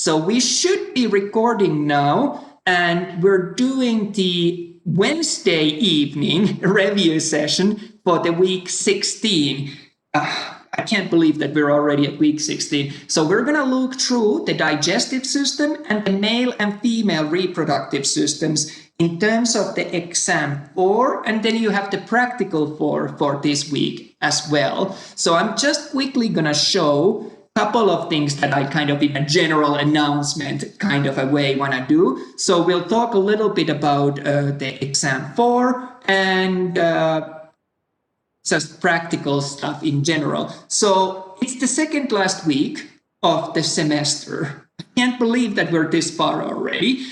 So we should be recording now, and we're doing the Wednesday evening review session for the week 16. I can't believe that we're already at week 16. So we're going to look through the digestive system and the male and female reproductive systems in terms of the exam 4, and then you have the practical 4 for this week as well. So I'm just quickly going to show a couple of things that I kind of in a general announcement kind of a way want to do. So we'll talk a little bit about the exam 4 and just practical stuff in general. So it's the second last week of the semester. I can't believe that we're this far already.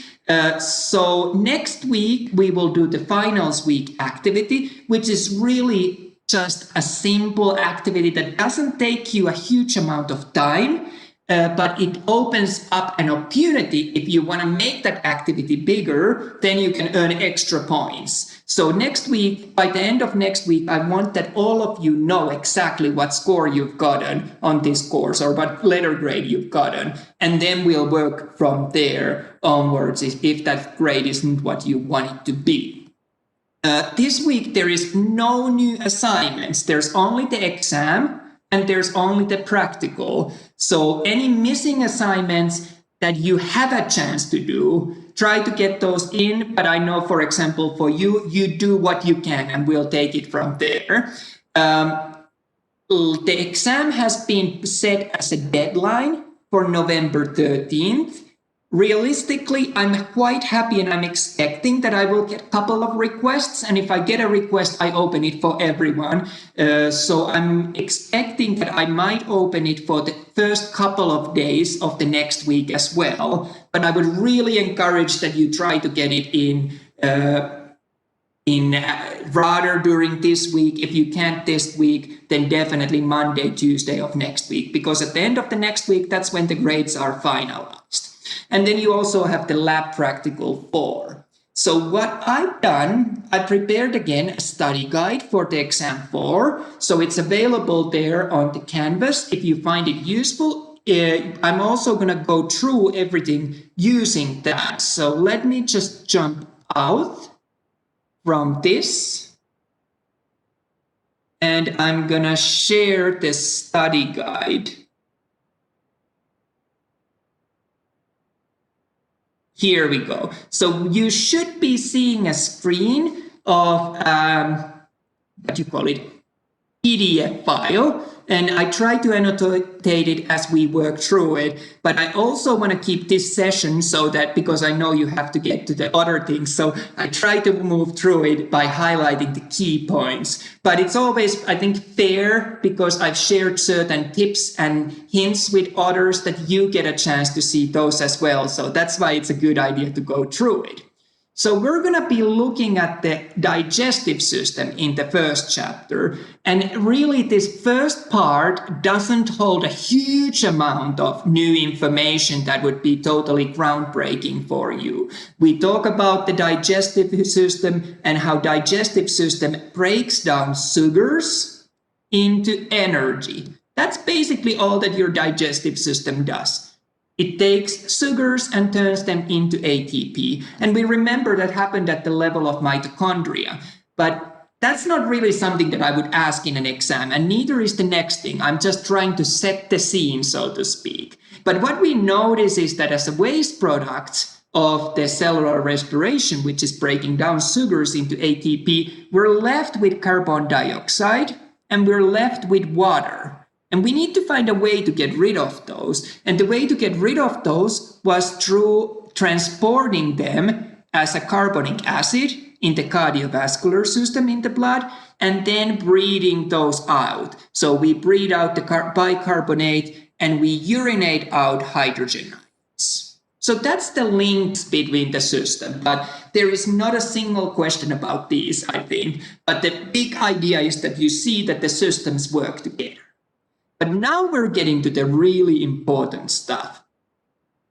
So next week, we will do the finals week activity, which is really just a simple activity that doesn't take you a huge amount of time, but it opens up an opportunity. If you want to make that activity bigger, then you can earn extra points. So next week, by the end of next week, I want that all of you know exactly what score you've gotten on this course or what letter grade you've gotten. And then we'll work from there onwards if that grade isn't what you want it to be. This week, there is no new assignments. There's only the exam and there's only the practical. So any missing assignments that you have a chance to do, try to get those in. But I know, for example, for you, you do what you can and we'll take it from there. The exam has been set as a deadline for November 13th. Realistically, I'm quite happy and I'm expecting that I will get a couple of requests. And if I get a request, I open it for everyone. So I'm expecting that I might open it for the first couple of days of the next week as well. But I would really encourage that you try to get it in rather during this week. If you can't this week, then definitely Monday, Tuesday of next week. Because at the end of the next week, that's when the grades are finalized. And then you also have the lab practical 4. So what I've done, I prepared again a study guide for the exam 4. So it's available there on the canvas if you find it useful. I'm also going to go through everything using that. So let me just jump out from this. And I'm going to share the study guide. Here we go. So you should be seeing a screen of what you call it, PDF file. And I try to annotate it as we work through it. But I also want to keep this session so that, because I know you have to get to the other things, so I try to move through it by highlighting the key points. But it's always, I think, fair because I've shared certain tips and hints with others that you get a chance to see those as well. So that's why it's a good idea to go through it. So we're going to be looking at the digestive system in the first chapter. And really, this first part doesn't hold a huge amount of new information that would be totally groundbreaking for you. We talk about the digestive system and how digestive system breaks down sugars into energy. That's basically all that your digestive system does. It takes sugars and turns them into ATP. And we remember that happened at the level of mitochondria. But that's not really something that I would ask in an exam, and neither is the next thing. I'm just trying to set the scene, so to speak. But what we notice is that as a waste product of the cellular respiration, which is breaking down sugars into ATP, we're left with carbon dioxide and we're left with water. And we need to find a way to get rid of those. And the way to get rid of those was through transporting them as a carbonic acid in the cardiovascular system in the blood, and then breathing those out. So we breathe out the bicarbonate and we urinate out hydrogen ions. So that's the links between the system. But there is not a single question about these, I think. But the big idea is that you see that the systems work together. But now we're getting to the really important stuff.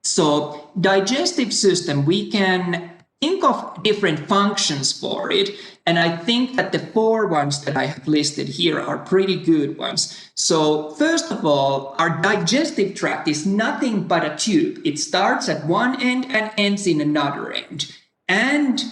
So digestive system, we can think of different functions for it. And I think that the 4 ones that I have listed here are pretty good ones. So first of all, our digestive tract is nothing but a tube. It starts at one end and ends in another end. And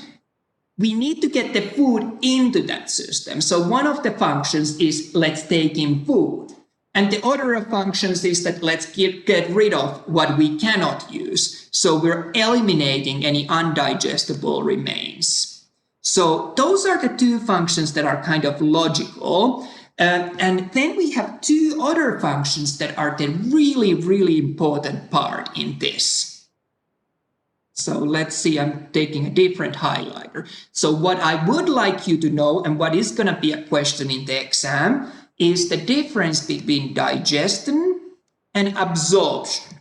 we need to get the food into that system. So one of the functions is let's take in food. And the order of functions is that let's get rid of what we cannot use. So we're eliminating any undigestible remains. So those are the 2 functions that are kind of logical. And then we have 2 other functions that are the really, really important part in this. So let's see, I'm taking a different highlighter. So what I would like you to know, and what is going to be a question in the exam, is the difference between digestion and absorption.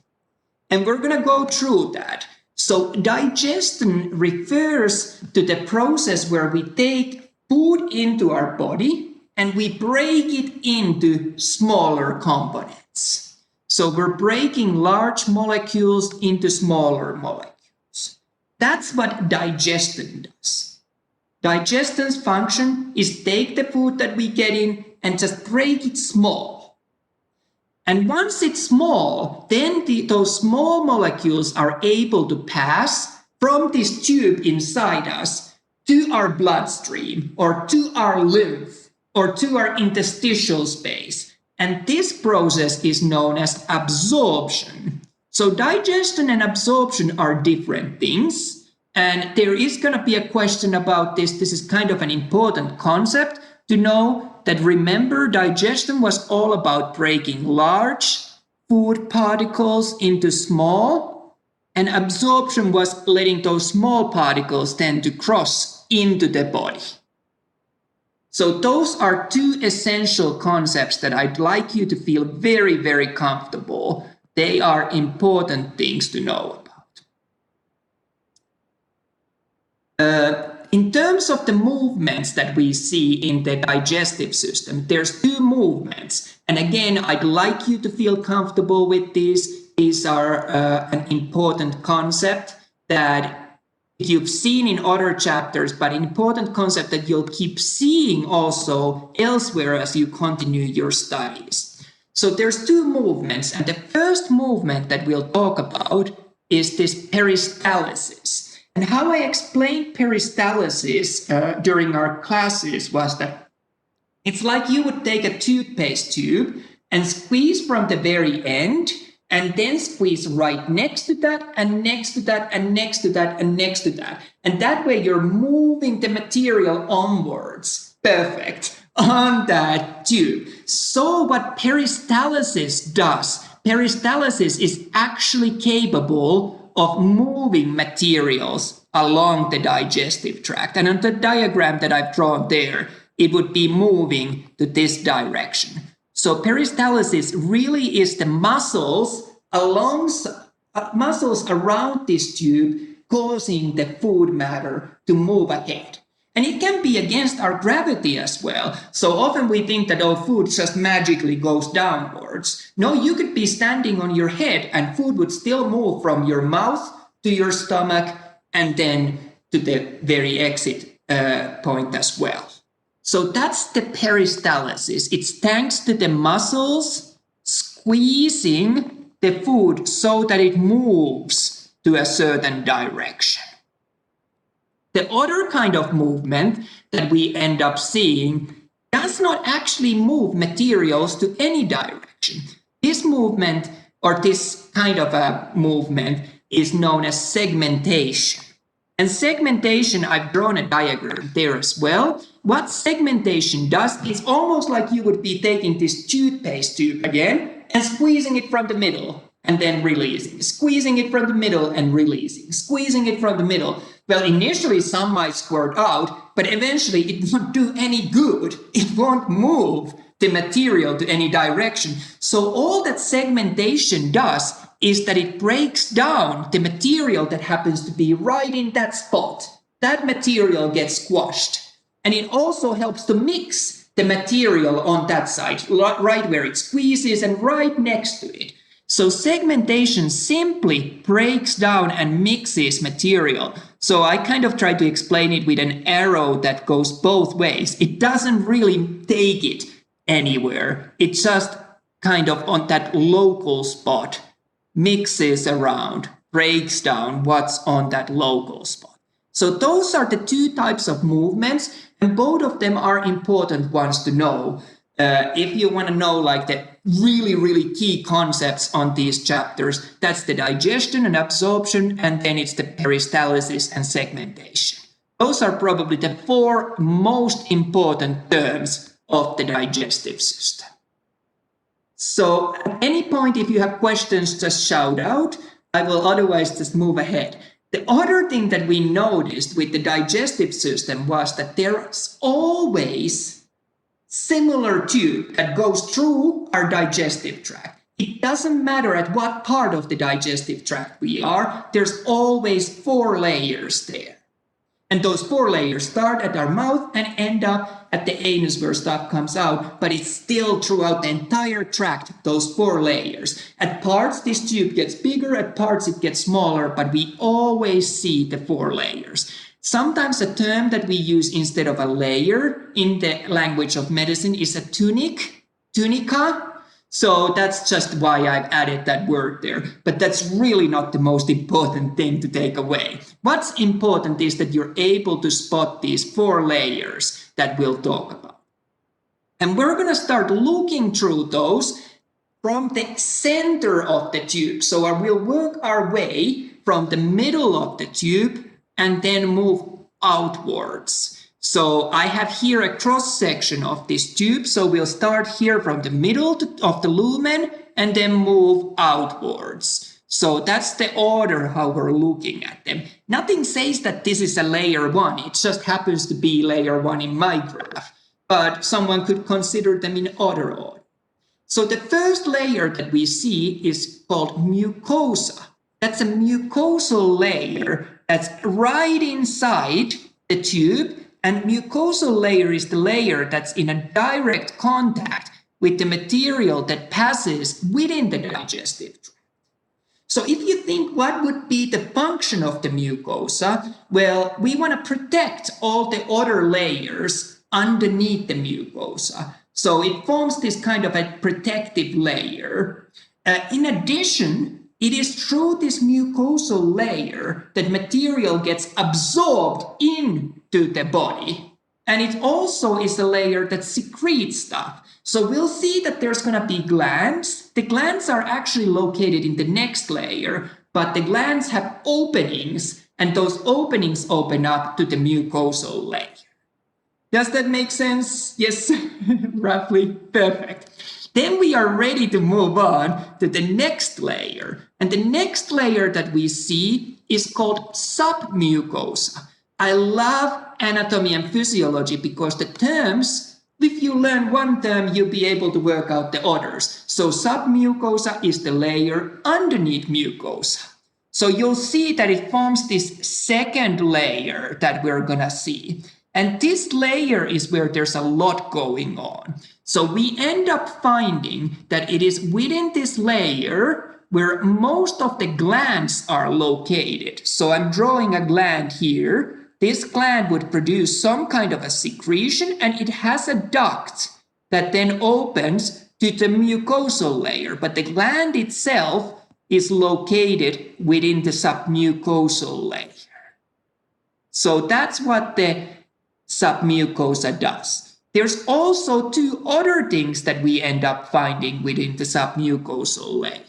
And we're going to go through that. So digestion refers to the process where we take food into our body and we break it into smaller components. So we're breaking large molecules into smaller molecules. That's what digestion does. Digestion's function is take the food that we get in and just break it small. And once it's small, then those small molecules are able to pass from this tube inside us to our bloodstream or to our lymph or to our interstitial space. And this process is known as absorption. So digestion and absorption are different things. And there is going to be a question about this. This is kind of an important concept to know. That remember, digestion was all about breaking large food particles into small, and absorption was letting those small particles tend to cross into the body. So those are 2 essential concepts that I'd like you to feel very, very comfortable. They are important things to know about. In terms of the movements that we see in the digestive system, there's 2 movements. And again, I'd like you to feel comfortable with these. These are an important concept that you've seen in other chapters, but an important concept that you'll keep seeing also elsewhere as you continue your studies. So there's 2 movements. And the first movement that we'll talk about is this peristalsis. And how I explained peristalsis during our classes was that it's like you would take a toothpaste tube and squeeze from the very end and then squeeze right next to that and next to that and next to that and next to that. And that way you're moving the material onwards. Perfect. On that tube. So what peristalsis does, peristalsis is actually capable of moving materials along the digestive tract. And on the diagram that I've drawn there, it would be moving to this direction. So peristalsis really is the muscles around this tube causing the food matter to move ahead. And it can be against our gravity as well. So often we think that food just magically goes downwards. No, you could be standing on your head and food would still move from your mouth to your stomach and then to the very exit point as well. So that's the peristalsis. It's thanks to the muscles squeezing the food so that it moves to a certain direction. The other kind of movement that we end up seeing does not actually move materials to any direction. This movement, or this kind of a movement, is known as segmentation. And segmentation, I've drawn a diagram there as well. What segmentation does is almost like you would be taking this toothpaste tube again and squeezing it from the middle and then releasing, squeezing it from the middle and releasing, squeezing it from the middle. Well, initially some might squirt out, but eventually it won't do any good. It won't move the material to any direction. So all that segmentation does is that it breaks down the material that happens to be right in that spot. That material gets squashed. And it also helps to mix the material on that side, right where it squeezes and right next to it. So segmentation simply breaks down and mixes material So I kind of try to explain it with an arrow that goes both ways. It doesn't really take it anywhere. It just kind of on that local spot mixes around, breaks down what's on that local spot. So those are the two types of movements, and both of them are important ones to know. If you want to know like the really key concepts on these chapters, that's the digestion and absorption, and then it's the peristalsis and segmentation. Those are probably the four most important terms of the digestive system. So at any point, if you have questions, just shout out. I will otherwise just move ahead. The other thing that we noticed with the digestive system was that there's always similar tube that goes through our digestive tract. It doesn't matter at what part of the digestive tract we are, there's always 4 layers there. And those 4 layers start at our mouth and end up at the anus where stuff comes out, but it's still throughout the entire tract, those 4 layers. At parts, this tube gets bigger, at parts it gets smaller, but we always see the 4 layers. Sometimes a term that we use instead of a layer in the language of medicine is a tunic, tunica. So that's just why I've added that word there. But that's really not the most important thing to take away. What's important is that you're able to spot these 4 layers that we'll talk about. And we're going to start looking through those from the center of the tube. So we'll work our way from the middle of the tube and then move outwards. So I have here a cross section of this tube. So we'll start here from the middle of the lumen and then move outwards. So that's the order how we're looking at them. Nothing says that this is a layer 1. It just happens to be layer 1 in my graph. But someone could consider them in other order. So the first layer that we see is called mucosa. That's a mucosal layer that's right inside the tube. And mucosal layer is the layer that's in a direct contact with the material that passes within the digestive tract. So if you think what would be the function of the mucosa, well, we want to protect all the other layers underneath the mucosa. So it forms this kind of a protective layer. In addition, it is through this mucosal layer that material gets absorbed into the body. And it also is a layer that secretes stuff. So we'll see that there's going to be glands. The glands are actually located in the next layer, but the glands have openings, and those openings open up to the mucosal layer. Does that make sense? Yes, roughly. Perfect. Then we are ready to move on to the next layer. And the next layer that we see is called sub-mucosa. I love anatomy and physiology because the terms, if you learn one term, you'll be able to work out the others. So sub-mucosa is the layer underneath mucosa. So you'll see that it forms this second layer that we're going to see. And this layer is where there's a lot going on. So we end up finding that it is within this layer where most of the glands are located. So I'm drawing a gland here. This gland would produce some kind of a secretion, and it has a duct that then opens to the mucosal layer. But the gland itself is located within the submucosal layer. So that's what the submucosa does. There's also 2 other things that we end up finding within the submucosal layer.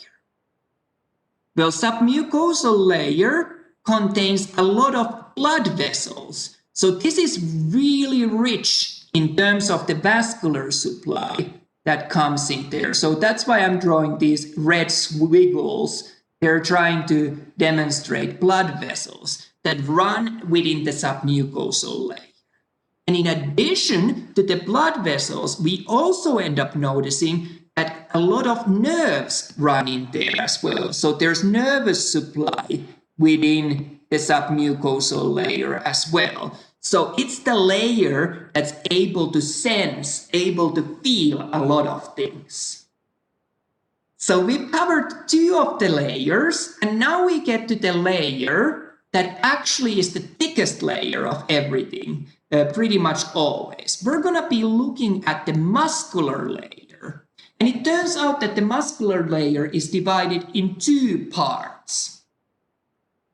Well, submucosal layer contains a lot of blood vessels. So this is really rich in terms of the vascular supply that comes in there. So that's why I'm drawing these red squiggles. They're trying to demonstrate blood vessels that run within the submucosal layer. And in addition to the blood vessels, we also end up noticing that a lot of nerves run in there as well. So there's nervous supply within the submucosal layer as well. So it's the layer that's able to sense, able to feel a lot of things. So we've covered 2 of the layers, and now we get to the layer that actually is the thickest layer of everything, pretty much always. We're going to be looking at the muscular layer. And it turns out that the muscular layer is divided in two parts.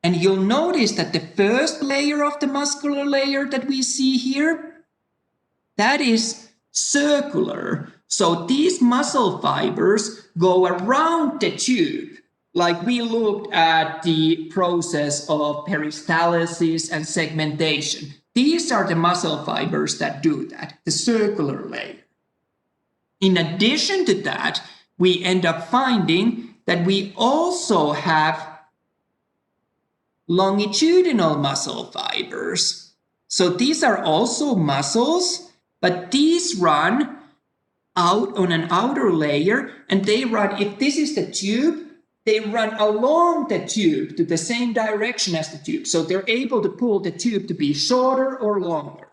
And you'll notice that the first layer of the muscular layer that we see here, that is circular. So these muscle fibers go around the tube. Like we looked at the process of peristalsis and segmentation. These are the muscle fibers that do that, the circular layer. In addition to that, we end up finding that we also have longitudinal muscle fibers. So these are also muscles, but these run out on an outer layer, and they run, if this is the tube, they run along the tube to the same direction as the tube. So they're able to pull the tube to be shorter or longer.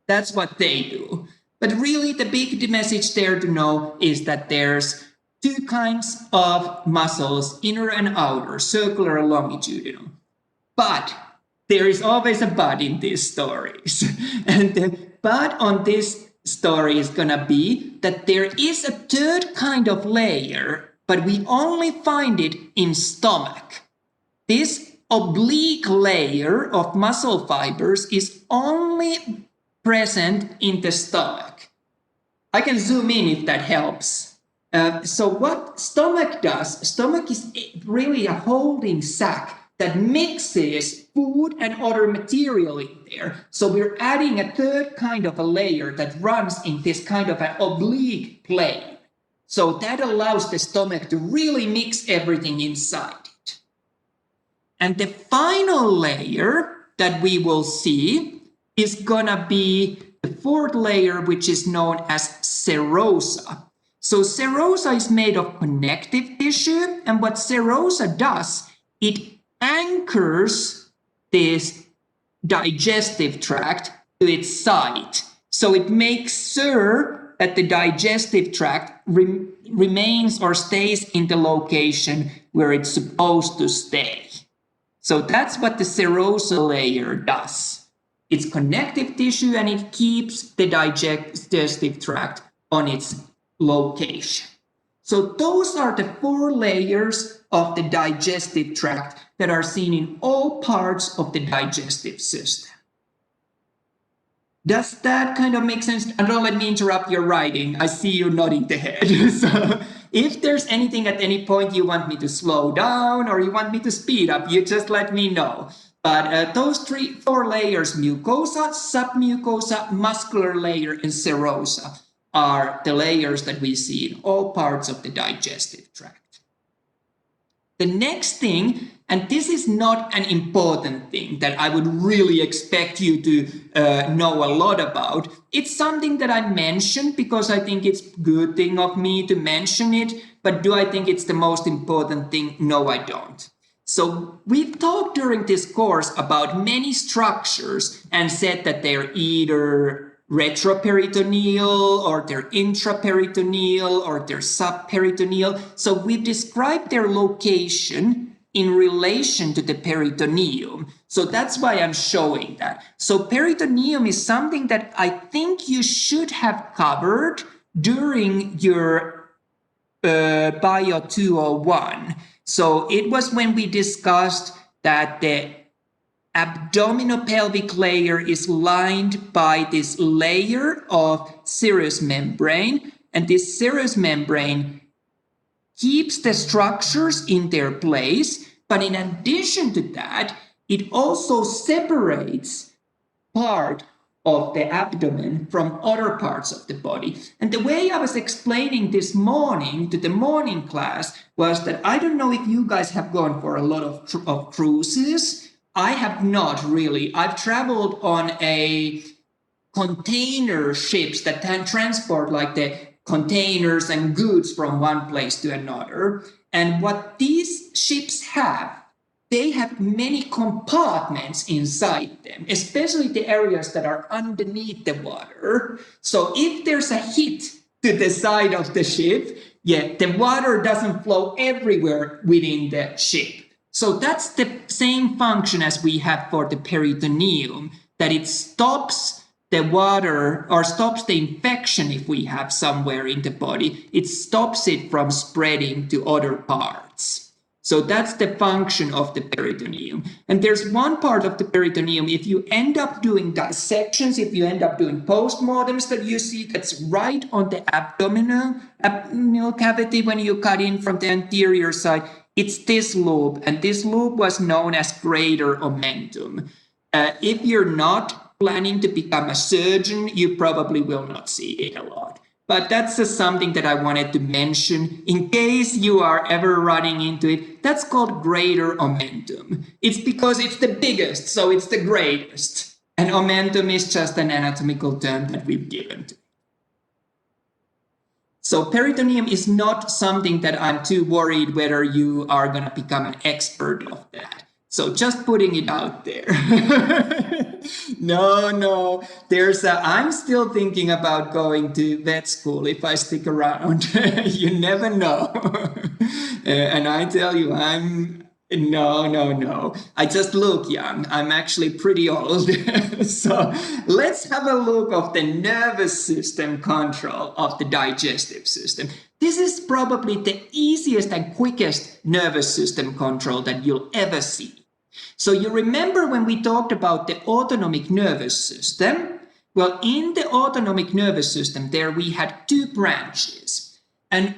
That's what they do. But really the big message there to know is that there's two kinds of muscles, inner and outer, circular and longitudinal. But there is always a but in these stories. And the but on this story is going to be that there is a third kind of layer, but we only find it in stomach. This oblique layer of muscle fibers is only present in the stomach. I can zoom in if that helps. So what stomach does, stomach is really a holding sac that mixes food and other material in there. So we're adding a third kind of a layer that runs in this kind of an oblique plane. So that allows the stomach to really mix everything inside it. And the final layer that we will see is gonna be the fourth layer, which is known as serosa. So serosa is made of connective tissue, and what serosa does, it anchors this digestive tract to its site. So it makes sure that the digestive tract remains or stays in the location where it's supposed to stay. So that's what the serosa layer does. It's connective tissue and it keeps the digestive tract on its location. So those are the four layers of the digestive tract that are seen in all parts of the digestive system. Does that kind of make sense? And don't let me interrupt your writing. I see you nodding the head. So if there's anything at any point you want me to slow down or you want me to speed up, you just let me know. But those four layers, mucosa, sub-mucosa, muscular layer, and serosa, are the layers that we see in all parts of the digestive tract. The next thing, and this is not an important thing that I would really expect you to know a lot about. It's something that I mentioned because I think it's a good thing of me to mention it. But do I think it's the most important thing? No, I don't. So we've talked during this course about many structures and said that they're either retroperitoneal or they're intraperitoneal or they're subperitoneal. So we've described their location in relation to the peritoneum. So that's why I'm showing that. So peritoneum is something that I think you should have covered during your BIO201. So it was when we discussed that the abdominopelvic layer is lined by this layer of serous membrane, and this serous membrane keeps the structures in their place, but in addition to that, it also separates part of the abdomen from other parts of the body. And the way I was explaining this morning to the morning class was that I don't know if you guys have gone for a lot of cruises. I have not really. I've traveled on a container ships that can transport like the containers and goods from one place to another. And what these ships have, they have many compartments inside them, especially the areas that are underneath the water. So if there's a hit to the side of the ship, the water doesn't flow everywhere within the ship. So that's the same function as we have for the peritoneum, that it stops the water or stops the infection if we have somewhere in the body. It stops it from spreading to other parts. So that's the function of the peritoneum. And there's one part of the peritoneum, if you end up doing dissections, if you end up doing postmortems, that you see that's right on the abdominal cavity when you cut in from the anterior side. It's this loop, and this loop was known as greater omentum. If you're not planning to become a surgeon, you probably will not see it a lot. But that's just something that I wanted to mention in case you are ever running into it. That's called greater omentum. It's because it's the biggest, so it's the greatest. And omentum is just an anatomical term that we've given to it. So peritoneum is not something that I'm too worried whether you are going to become an expert of that. So just putting it out there. No, I'm still thinking about going to vet school if I stick around. You never know. And I tell you, no. I just look young. I'm actually pretty old. So let's have a look of the nervous system control of the digestive system. This is probably the easiest and quickest nervous system control that you'll ever see. So you remember when we talked about the autonomic nervous system? Well, in the autonomic nervous system, there we had two branches. And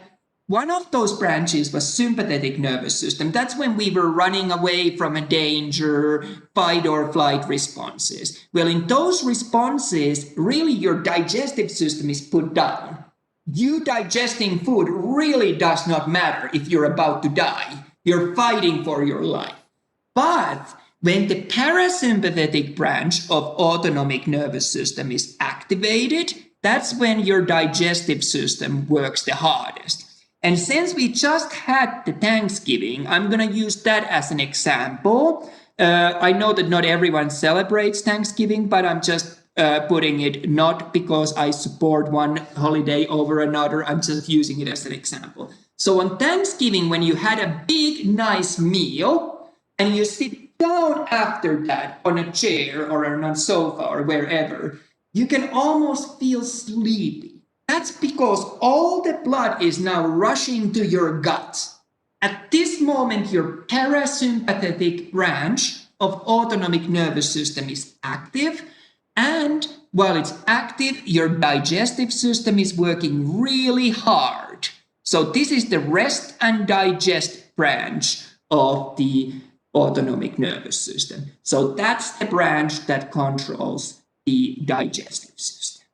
one of those branches was sympathetic nervous system. That's when we were running away from a danger, fight or flight responses. Well, in those responses, really your digestive system is put down. You digesting food really does not matter if you're about to die. You're fighting for your life. But when the parasympathetic branch of autonomic nervous system is activated, that's when your digestive system works the hardest. And since we just had the Thanksgiving, I'm going to use that as an example. I know that not everyone celebrates Thanksgiving, but I'm just putting it not because I support one holiday over another. I'm just using it as an example. So on Thanksgiving, when you had a big, nice meal, and you sit down after that on a chair or on a sofa or wherever, you can almost feel sleepy. That's because all the blood is now rushing to your gut. At this moment, your parasympathetic branch of autonomic nervous system is active. And while it's active, your digestive system is working really hard. So this is the rest and digest branch of the autonomic nervous system. So that's the branch that controls the digestive system.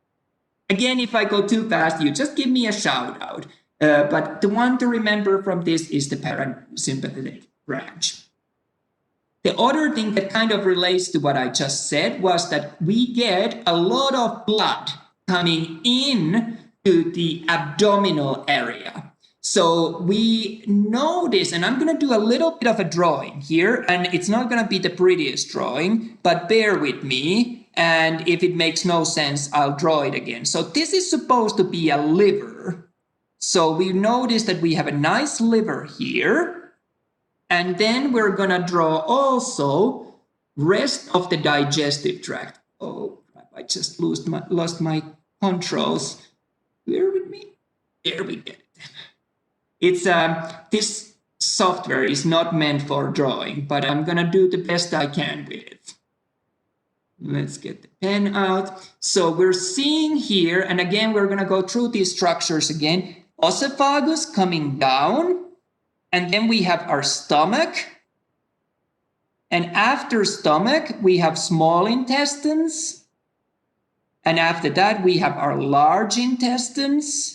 Again, if I go too fast, you just give me a shout out. But the one to remember from this is the parasympathetic branch. The other thing that kind of relates to what I just said was that we get a lot of blood coming in to the abdominal area. So we notice, and I'm going to do a little bit of a drawing here, and it's not going to be the prettiest drawing, but bear with me. And if it makes no sense, I'll draw it again. So this is supposed to be a liver. So we notice that we have a nice liver here. And then we're going to draw also rest of the digestive tract. Oh, I just lost my controls. Bear with me. There we get it. It's this software is not meant for drawing, but I'm gonna do the best I can with it. Let's get the pen out. So we're seeing here, and again, we're gonna go through these structures again. Esophagus coming down, and then we have our stomach. And after stomach, we have small intestines. And after that, we have our large intestines.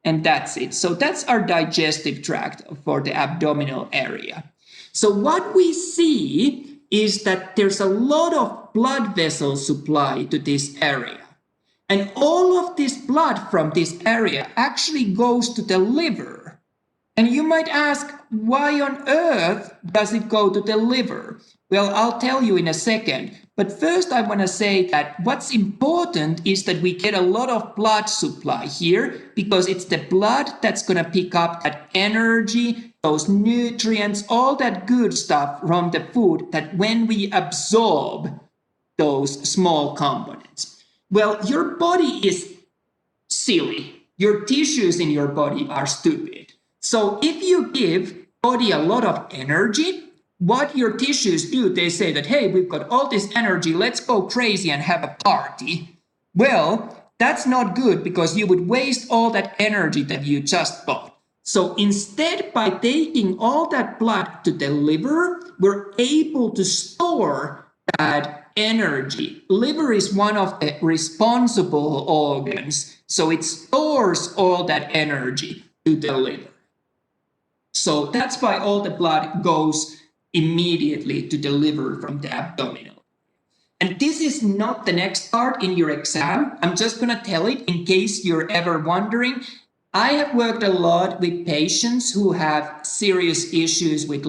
And that's it. So that's our digestive tract for the abdominal area. So what we see is that there's a lot of blood vessel supply to this area. And all of this blood from this area actually goes to the liver. And you might ask, why on earth does it go to the liver? Well, I'll tell you in a second. But first, I want to say that what's important is that we get a lot of blood supply here because it's the blood that's going to pick up that energy those nutrients, all that good stuff from the food that when we absorb those small components. Well, your body is silly. Your tissues in your body are stupid. So if you give body a lot of energy, what your tissues do, they say that, hey, we've got all this energy, let's go crazy and have a party. Well, that's not good because you would waste all that energy that you just got. So instead, by taking all that blood to the liver, we're able to store that energy. Liver is one of the responsible organs, so it stores all that energy to the liver. So that's why all the blood goes immediately to the liver from the abdominal. And this is not the next part in your exam. I'm just going to tell it in case you're ever wondering. I have worked a lot with patients who have serious issues with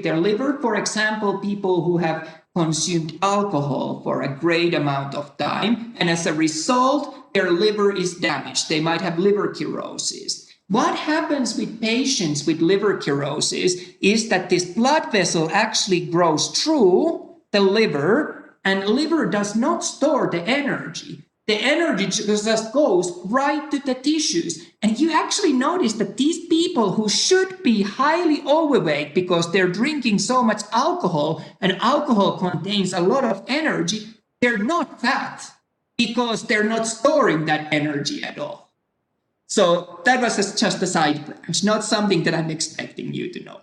their liver. For example, people who have consumed alcohol for a great amount of time, and as a result, their liver is damaged. They might have liver cirrhosis. What happens with patients with liver cirrhosis is that this blood vessel actually grows through the liver, and liver does not store the energy. The energy just goes right to the tissues. And you actually notice that these people who should be highly overweight because they're drinking so much alcohol, and alcohol contains a lot of energy, they're not fat because they're not storing that energy at all. So that was just a side branch, not something that I'm expecting you to know.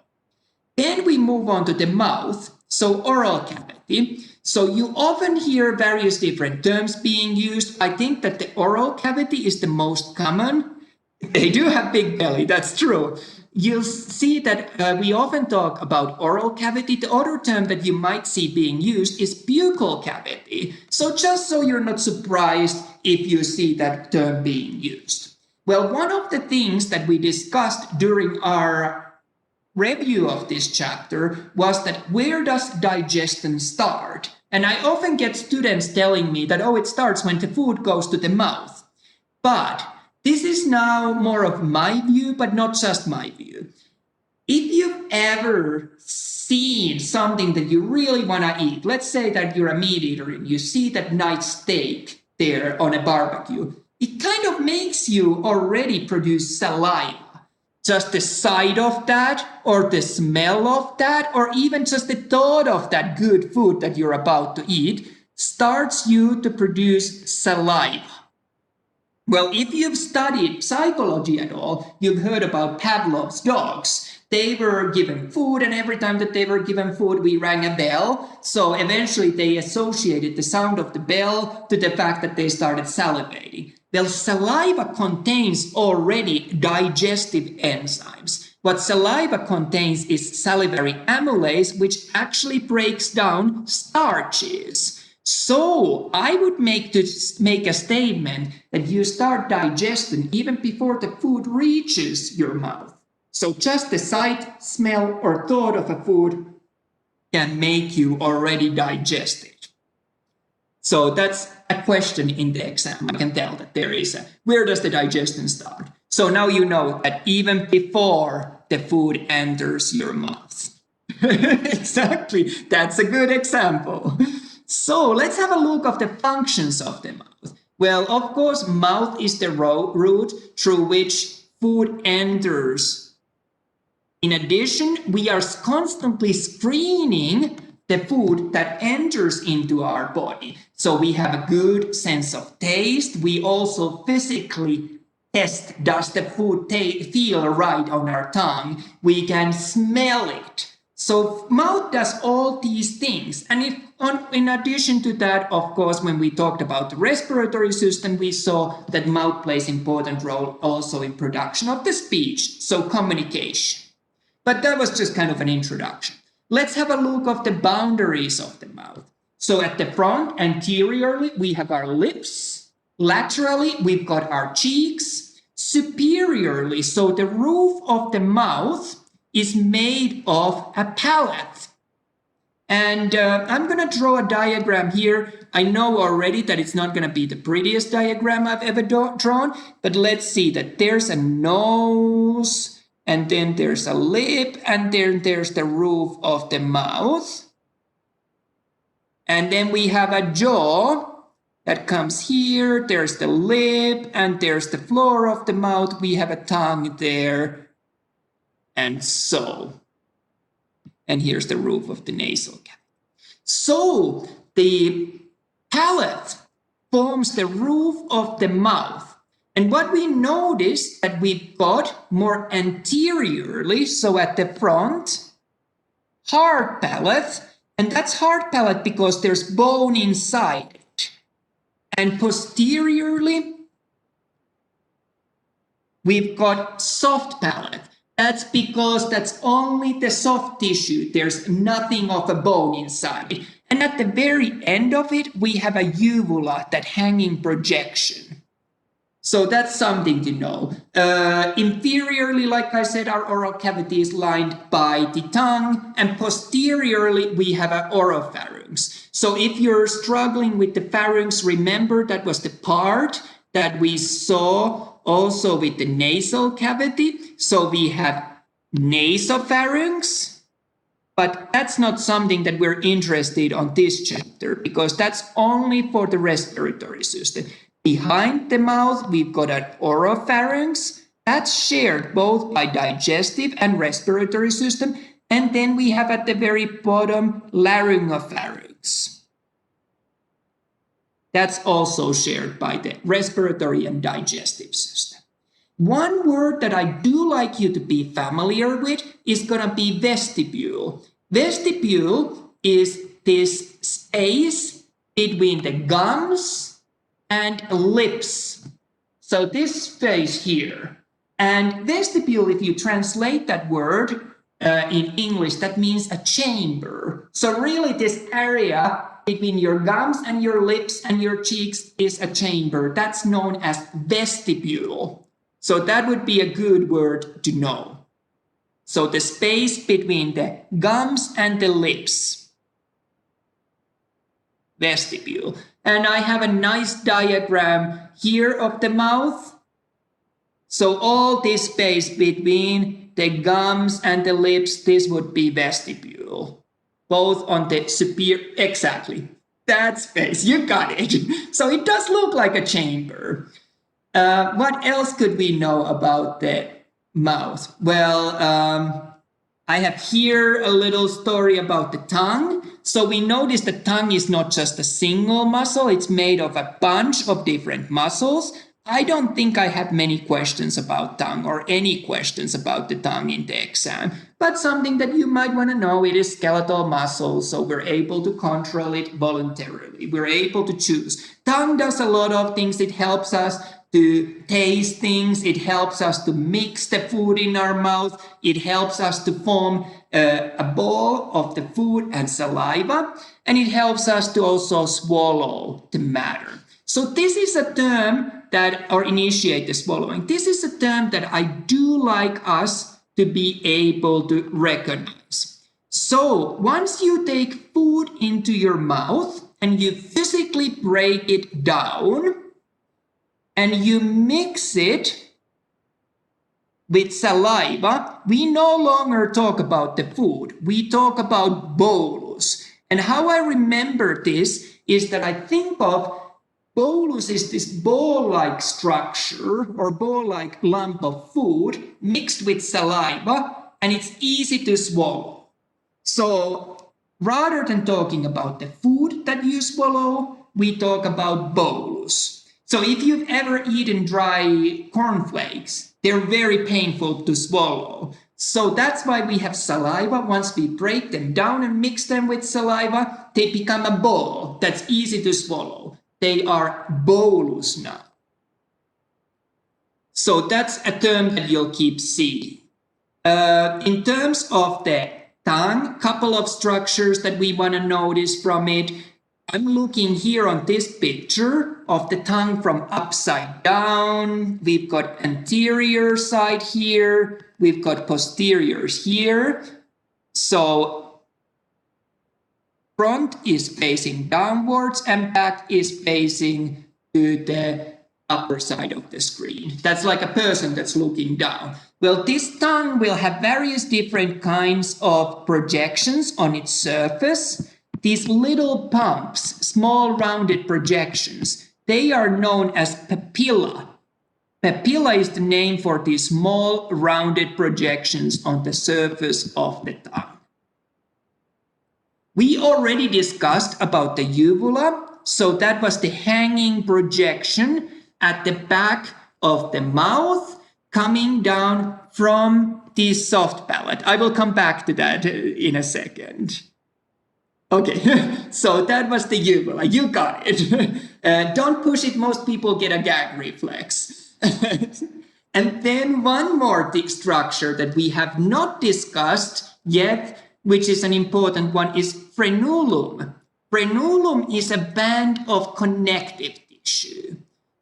Then we move on to the mouth, so oral cavity. So you often hear various different terms being used. I think that the oral cavity is the most common. They do have big belly, that's true. You'll see that we often talk about oral cavity. The other term that you might see being used is buccal cavity. So just so you're not surprised if you see that term being used. Well, one of the things that we discussed during our review of this chapter was that where does digestion start? And I often get students telling me that, oh, it starts when the food goes to the mouth. But this is now more of my view, but not just my view. If you've ever seen something that you really want to eat, let's say that you're a meat eater and you see that nice steak there on a barbecue, it kind of makes you already produce saliva. Just the sight of that, or the smell of that, or even just the thought of that good food that you're about to eat starts you to produce saliva. Well, if you've studied psychology at all, you've heard about Pavlov's dogs. They were given food, and every time that they were given food, we rang a bell. So eventually they associated the sound of the bell to the fact that they started salivating. Well, saliva contains already digestive enzymes. What saliva contains is salivary amylase, which actually breaks down starches. So I would make a statement that you start digesting even before the food reaches your mouth. So just the sight, smell, or thought of a food can make you already digest it. So that's a question in the exam. I can tell that there is where does the digestion start? So now you know that even before the food enters your mouth. Exactly, that's a good example. So let's have a look at the functions of the mouth. Well, of course, mouth is the route through which food enters. In addition, we are constantly screening the food that enters into our body. So we have a good sense of taste. We also physically test, does the food feel right on our tongue? We can smell it. So mouth does all these things. And in addition to that, of course, when we talked about the respiratory system, we saw that mouth plays an important role also in production of the speech, so communication. But that was just kind of an introduction. Let's have a look at the boundaries of the mouth. So at the front, anteriorly, we have our lips. Laterally, we've got our cheeks. Superiorly, so the roof of the mouth is made of a palate. And I'm going to draw a diagram here. I know already that it's not going to be the prettiest diagram I've ever drawn, but let's see that there's a nose, and then there's a lip, and then there's the roof of the mouth. And then we have a jaw that comes here. There's the lip, and there's the floor of the mouth. We have a tongue there, and so. And here's the roof of the nasal cavity. So the palate forms the roof of the mouth. And what we notice that we've got more anteriorly, so at the front, hard palate, and that's hard palate because there's bone inside it. And posteriorly, we've got soft palate. That's because that's only the soft tissue. There's nothing of a bone inside. And at the very end of it, we have a uvula, that hanging projection. So that's something to know. Inferiorly, like I said, our oral cavity is lined by the tongue, and posteriorly, we have an oropharynx. So if you're struggling with the pharynx, remember that was the part that we saw also with the nasal cavity. So we have nasopharynx, but that's not something that we're interested on this chapter, because that's only for the respiratory system. Behind the mouth, we've got an oropharynx. That's shared both by digestive and respiratory system. And then we have at the very bottom, laryngopharynx. That's also shared by the respiratory and digestive system. One word that I do like you to be familiar with is going to be vestibule. Vestibule is this space between the gums and lips. So this space here. And vestibule, if you translate that word in English, that means a chamber. So really this area between your gums and your lips and your cheeks is a chamber. That's known as vestibule. So that would be a good word to know. So the space between the gums and the lips. Vestibule. And I have a nice diagram here of the mouth. So all this space between the gums and the lips, this would be vestibule. Both on the superior, exactly, that space, you got it. So it does look like a chamber. What else could we know about the mouth? Well, I have here a little story about the tongue. So we notice the tongue is not just a single muscle, it's made of a bunch of different muscles. I don't think I have many questions about tongue or any questions about the tongue in the exam, but something that you might want to know, it is skeletal muscle, so we're able to control it voluntarily. We're able to choose. Tongue does a lot of things. It helps us to taste things. It helps us to mix the food in our mouth. It helps us to form a ball of the food and saliva. And it helps us to also swallow the matter. So this is a term that, or initiate the swallowing. This is a term that I do like us to be able to recognize. So once you take food into your mouth and you physically break it down, and you mix it with saliva, we no longer talk about the food. We talk about bolus. And how I remember this is that I think of bolus is this ball-like structure or ball-like lump of food mixed with saliva, and it's easy to swallow. So rather than talking about the food that you swallow, we talk about bolus. So if you've ever eaten dry cornflakes, they're very painful to swallow. So that's why we have saliva. Once we break them down and mix them with saliva, they become a ball that's easy to swallow. They are bolus now. So that's a term that you'll keep seeing. In terms of the tongue, couple of structures that we want to notice from it. I'm looking here on this picture of the tongue from upside down. We've got anterior side here. We've got posteriors here. So front is facing downwards and back is facing to the upper side of the screen. That's like a person that's looking down. Well, this tongue will have various different kinds of projections on its surface. These little pumps, small rounded projections, they are known as papilla. Papilla is the name for these small rounded projections on the surface of the tongue. We already discussed about the uvula. So that was the hanging projection at the back of the mouth coming down from the soft palate. I will come back to that in a second. Okay, so that was the uvula. You got it. Don't push it. Most people get a gag reflex. And then one more thick structure that we have not discussed yet, which is an important one, is frenulum. Frenulum is a band of connective tissue.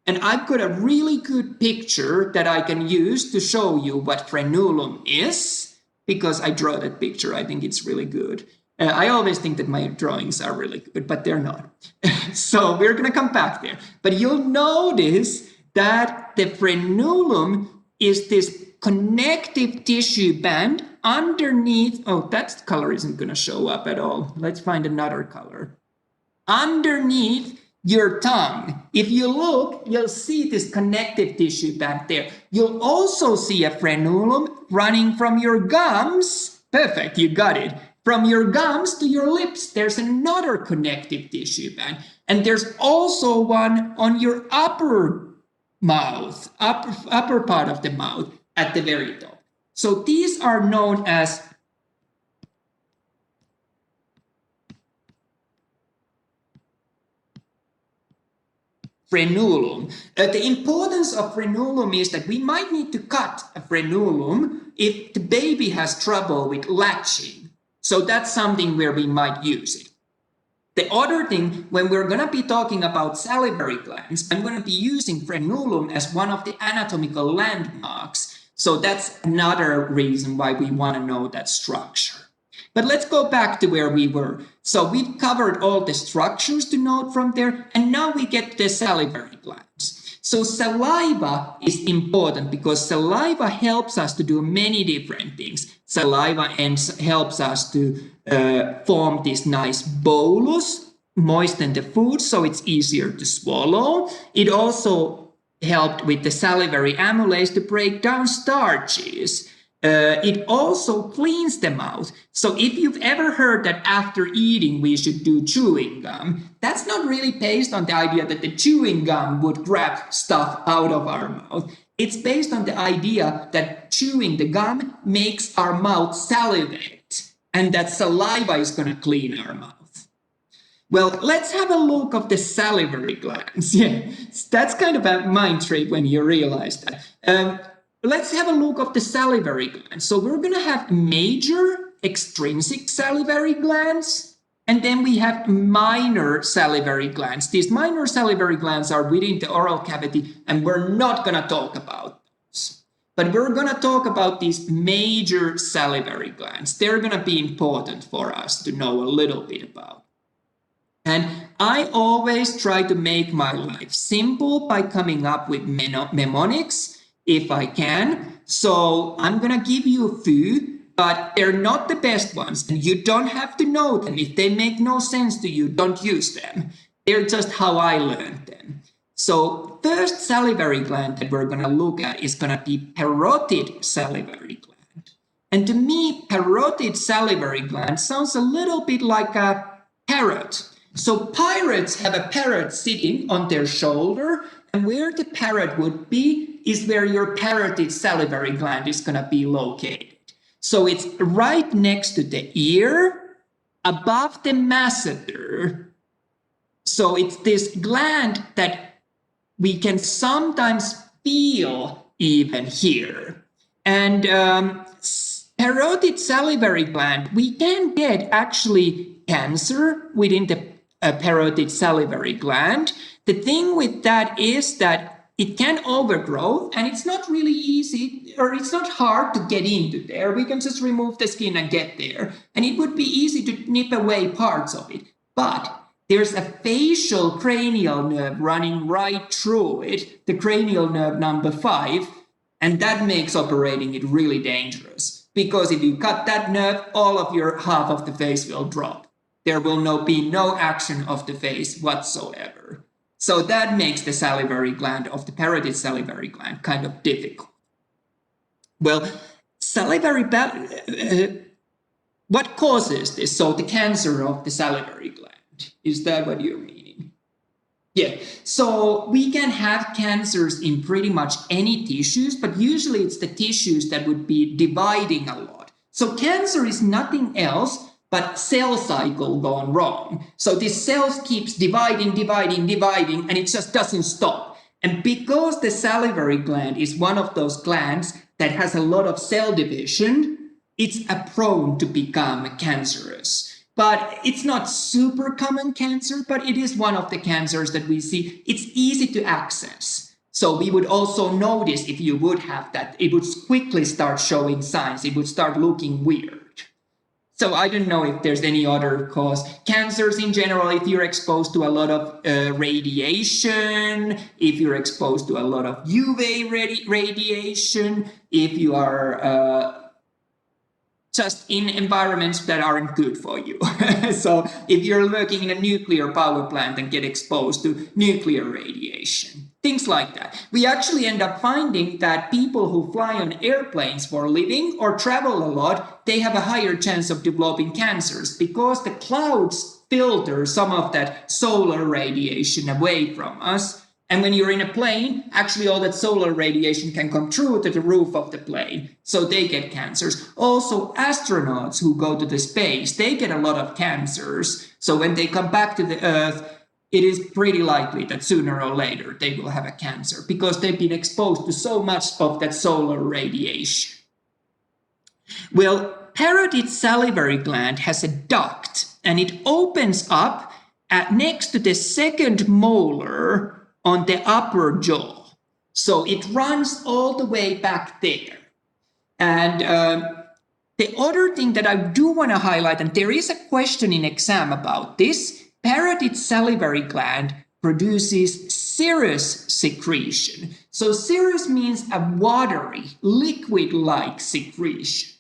And I've got a really good picture that I can use to show you what frenulum is, because I draw that picture. I think it's really good. I always think that my drawings are really good, but they're not. So we're going to come back there. But you'll notice that the frenulum is this connective tissue band underneath. Oh, that color isn't going to show up at all. Let's find another color. Underneath your tongue. If you look, you'll see this connective tissue band there. You'll also see a frenulum running from your gums. Perfect, you got it. From your gums to your lips, there's another connective tissue band. And there's also one on your upper mouth, upper part of the mouth at the very top. So these are known as frenulum. The importance of frenulum is that we might need to cut a frenulum if the baby has trouble with latching. So that's something where we might use it. The other thing, when we're going to be talking about salivary glands, I'm going to be using frenulum as one of the anatomical landmarks. So that's another reason why we want to know that structure. But let's go back to where we were. So we've covered all the structures to note from there, and now we get to the salivary glands. So saliva is important because saliva helps us to do many different things. Saliva helps us to form this nice bolus, moisten the food so it's easier to swallow. It also helped with the salivary amylase to break down starches. It also cleans the mouth. So if you've ever heard that after eating we should do chewing gum, that's not really based on the idea that the chewing gum would grab stuff out of our mouth. It's based on the idea that chewing the gum makes our mouth salivate, and that saliva is going to clean our mouth. Well, let's have a look of the salivary glands. Yeah, that's kind of a mind trick when you realize that. Let's have a look of the salivary glands. So we're going to have major extrinsic salivary glands, and then we have minor salivary glands. These minor salivary glands are within the oral cavity, and we're not going to talk about those. But we're going to talk about these major salivary glands. They're going to be important for us to know a little bit about. And I always try to make my life simple by coming up with mnemonics, if I can. So I'm going to give you a few, but they're not the best ones. And you don't have to know them. If they make no sense to you, don't use them. They're just how I learned them. So first salivary gland that we're going to look at is going to be parotid salivary gland. And to me, parotid salivary gland sounds a little bit like a parrot. So pirates have a parrot sitting on their shoulder, and where the parrot would be is where your parotid salivary gland is going to be located. So it's right next to the ear, above the masseter. So it's this gland that we can sometimes feel even here. And parotid salivary gland, we can get actually cancer within the parotid salivary gland. The thing with that is that it can overgrow, and it's not really easy, or it's not hard to get into there. We can just remove the skin and get there. And it would be easy to nip away parts of it. But there's a facial cranial nerve running right through it, the cranial nerve number 5, and that makes operating it really dangerous. Because if you cut that nerve, all of your half of the face will drop. There will be no action of the face whatsoever. So that makes the salivary gland of the parotid salivary gland kind of difficult. Well, what causes this? So the cancer of the salivary gland, is that what you're meaning? Yeah, so we can have cancers in pretty much any tissues, but usually it's the tissues that would be dividing a lot. So cancer is nothing else but cell cycle gone wrong. So this cells keeps dividing, and it just doesn't stop. And because the salivary gland is one of those glands that has a lot of cell division, it's prone to become cancerous. But it's not super common cancer, but it is one of the cancers that we see. It's easy to access. So we would also notice if you would have that, it would quickly start showing signs. It would start looking weird. So I don't know if there's any other cause. Cancers in general, if you're exposed to a lot of radiation, if you're exposed to a lot of UV radiation, if you are just in environments that aren't good for you. So if you're working in a nuclear power plant and get exposed to nuclear radiation, things like that. We actually end up finding that people who fly on airplanes for a living or travel a lot, they have a higher chance of developing cancers because the clouds filter some of that solar radiation away from us. And when you're in a plane, actually all that solar radiation can come through to the roof of the plane. So they get cancers. Also, astronauts who go to the space, they get a lot of cancers. So when they come back to the Earth, it is pretty likely that sooner or later they will have a cancer because they've been exposed to so much of that solar radiation. Well, parotid salivary gland has a duct and it opens up next to the second molar on the upper jaw. So it runs all the way back there. And the other thing that I do want to highlight, and there is a question in exam about this, parotid salivary gland produces serous secretion. So serous means a watery, liquid-like secretion.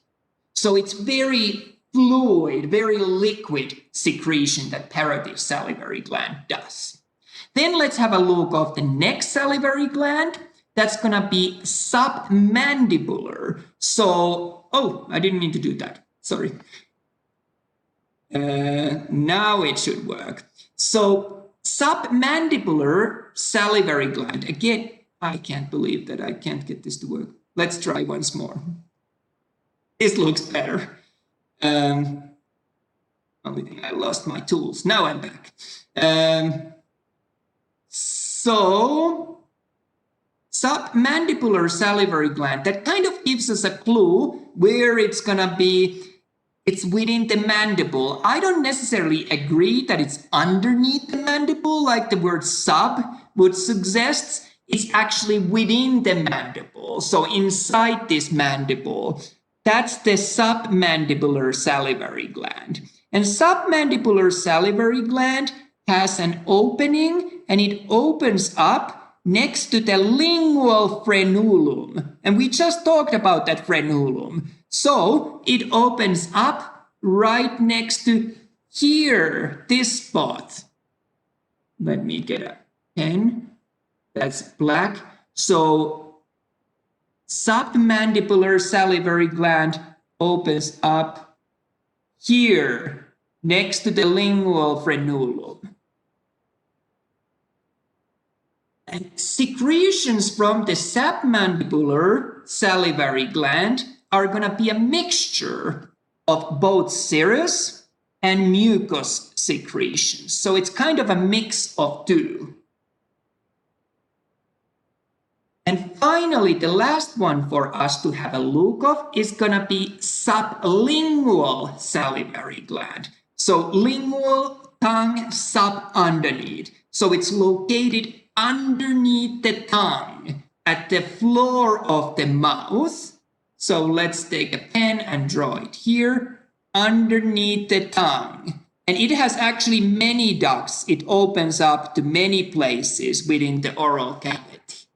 So it's very fluid, very liquid secretion that parotid salivary gland does. Then let's have a look of the next salivary gland. That's going to be submandibular. So, oh, I didn't mean to do that. Sorry. Now it should work. So, submandibular salivary gland. Again, I can't believe that I can't get this to work. Let's try once more. This looks better. Only thing, I lost my tools. Now I'm back. So, submandibular salivary gland, that kind of gives us a clue where it's going to be. It's within the mandible. I don't necessarily agree that it's underneath the mandible, like the word sub would suggest. It's actually within the mandible. So inside this mandible, that's the submandibular salivary gland. And submandibular salivary gland has an opening and it opens up next to the lingual frenulum. And we just talked about that frenulum. So it opens up right next to here, this spot. Let me get a pen. That's black. So submandibular salivary gland opens up here next to the lingual frenulum. And secretions from the submandibular salivary gland are going to be a mixture of both serous and mucus secretions. So it's kind of a mix of two. And finally, the last one for us to have a look of is going to be sublingual salivary gland. So lingual, tongue, sub underneath. So it's located underneath the tongue at the floor of the mouth. So let's take a pen and draw it here underneath the tongue. And it has actually many ducts. It opens up to many places within the oral cavity.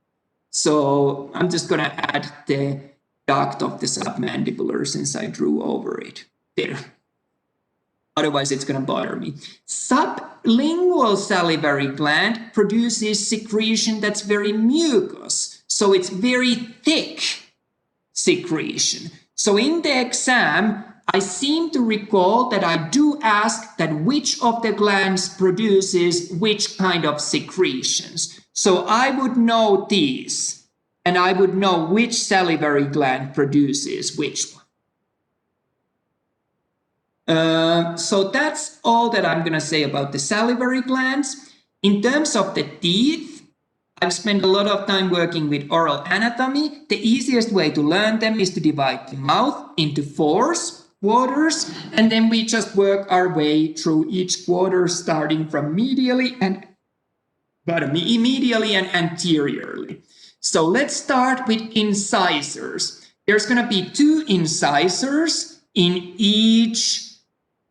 So I'm just going to add the duct of the submandibular since I drew over it there. Otherwise, it's going to bother me. Sublingual salivary gland produces secretion that's very mucous. So it's very thick secretion. So in the exam, I seem to recall that I do ask that which of the glands produces which kind of secretions. So I would know these, and I would know which salivary gland produces which one. So that's all that I'm going to say about the salivary glands. In terms of the teeth, I've spent a lot of time working with oral anatomy. The easiest way to learn them is to divide the mouth into 4 quarters, and then we just work our way through each quarter, starting from medially and anteriorly. So let's start with incisors. There's going to be 2 incisors in each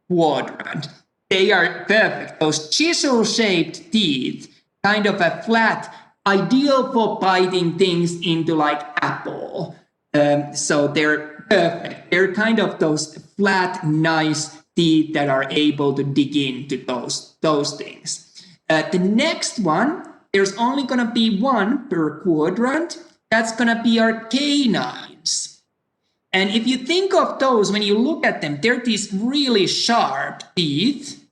quadrant. They are perfect. Those chisel-shaped teeth, kind of a flat, ideal for biting things into like apple. So they're perfect. They're kind of those flat, nice teeth that are able to dig into those things. The next one, there's only going to be 1 per quadrant. That's going to be our canines. And if you think of those, when you look at them, they're these really sharp teeth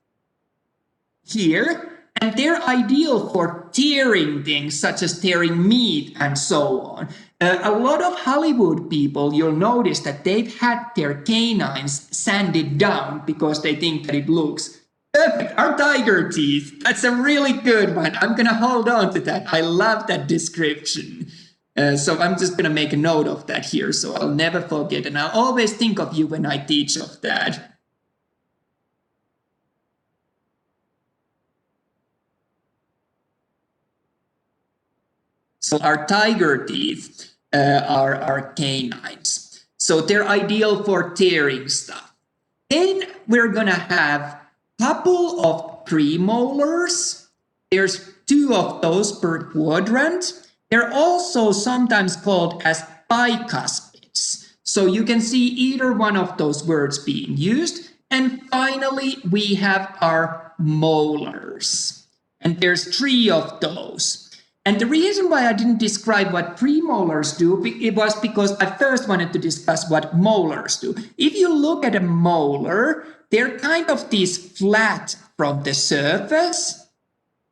here, and they're ideal for tearing things, such as tearing meat and so on. A lot of Hollywood people, you'll notice that they've had their canines sanded down because they think that it looks perfect. Our tiger teeth, that's a really good one. I'm going to hold on to that. I love that description. So I'm just going to make a note of that here so I'll never forget. And I'll always think of you when I teach of that. So our tiger teeth are our canines. So they're ideal for tearing stuff. Then we're going to have a couple of premolars. There's 2 of those per quadrant. They're also sometimes called as bicuspids. So you can see either one of those words being used. And finally, we have our molars. And there's 3 of those. And the reason why I didn't describe what premolars do, it was because I first wanted to discuss what molars do. If you look at a molar, they're kind of these flat from the surface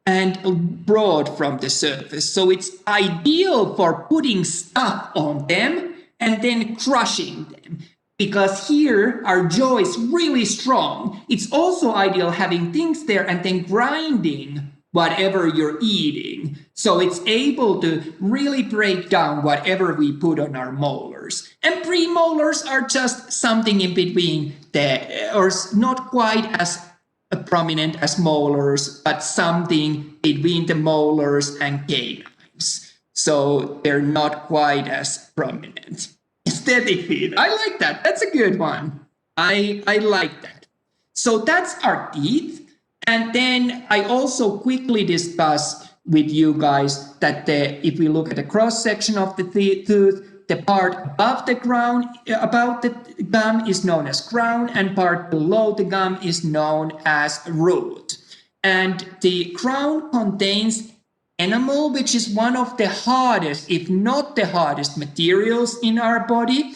and broad from the surface. So it's ideal for putting stuff on them and then crushing them. Because here our jaw is really strong. It's also ideal having things there and then grinding whatever you're eating. So it's able to really break down whatever we put on our molars. And premolars are just something in between or not quite as prominent as molars, but something between the molars and canines. So they're not quite as prominent. Aesthetic teeth. I like that. That's a good one. I like that. So that's our teeth. And then I also quickly discuss with you guys that if we look at the cross section of the tooth, the part above the gum is known as crown, and part below the gum is known as root. And the crown contains enamel, which is one of the hardest, if not the hardest, materials in our body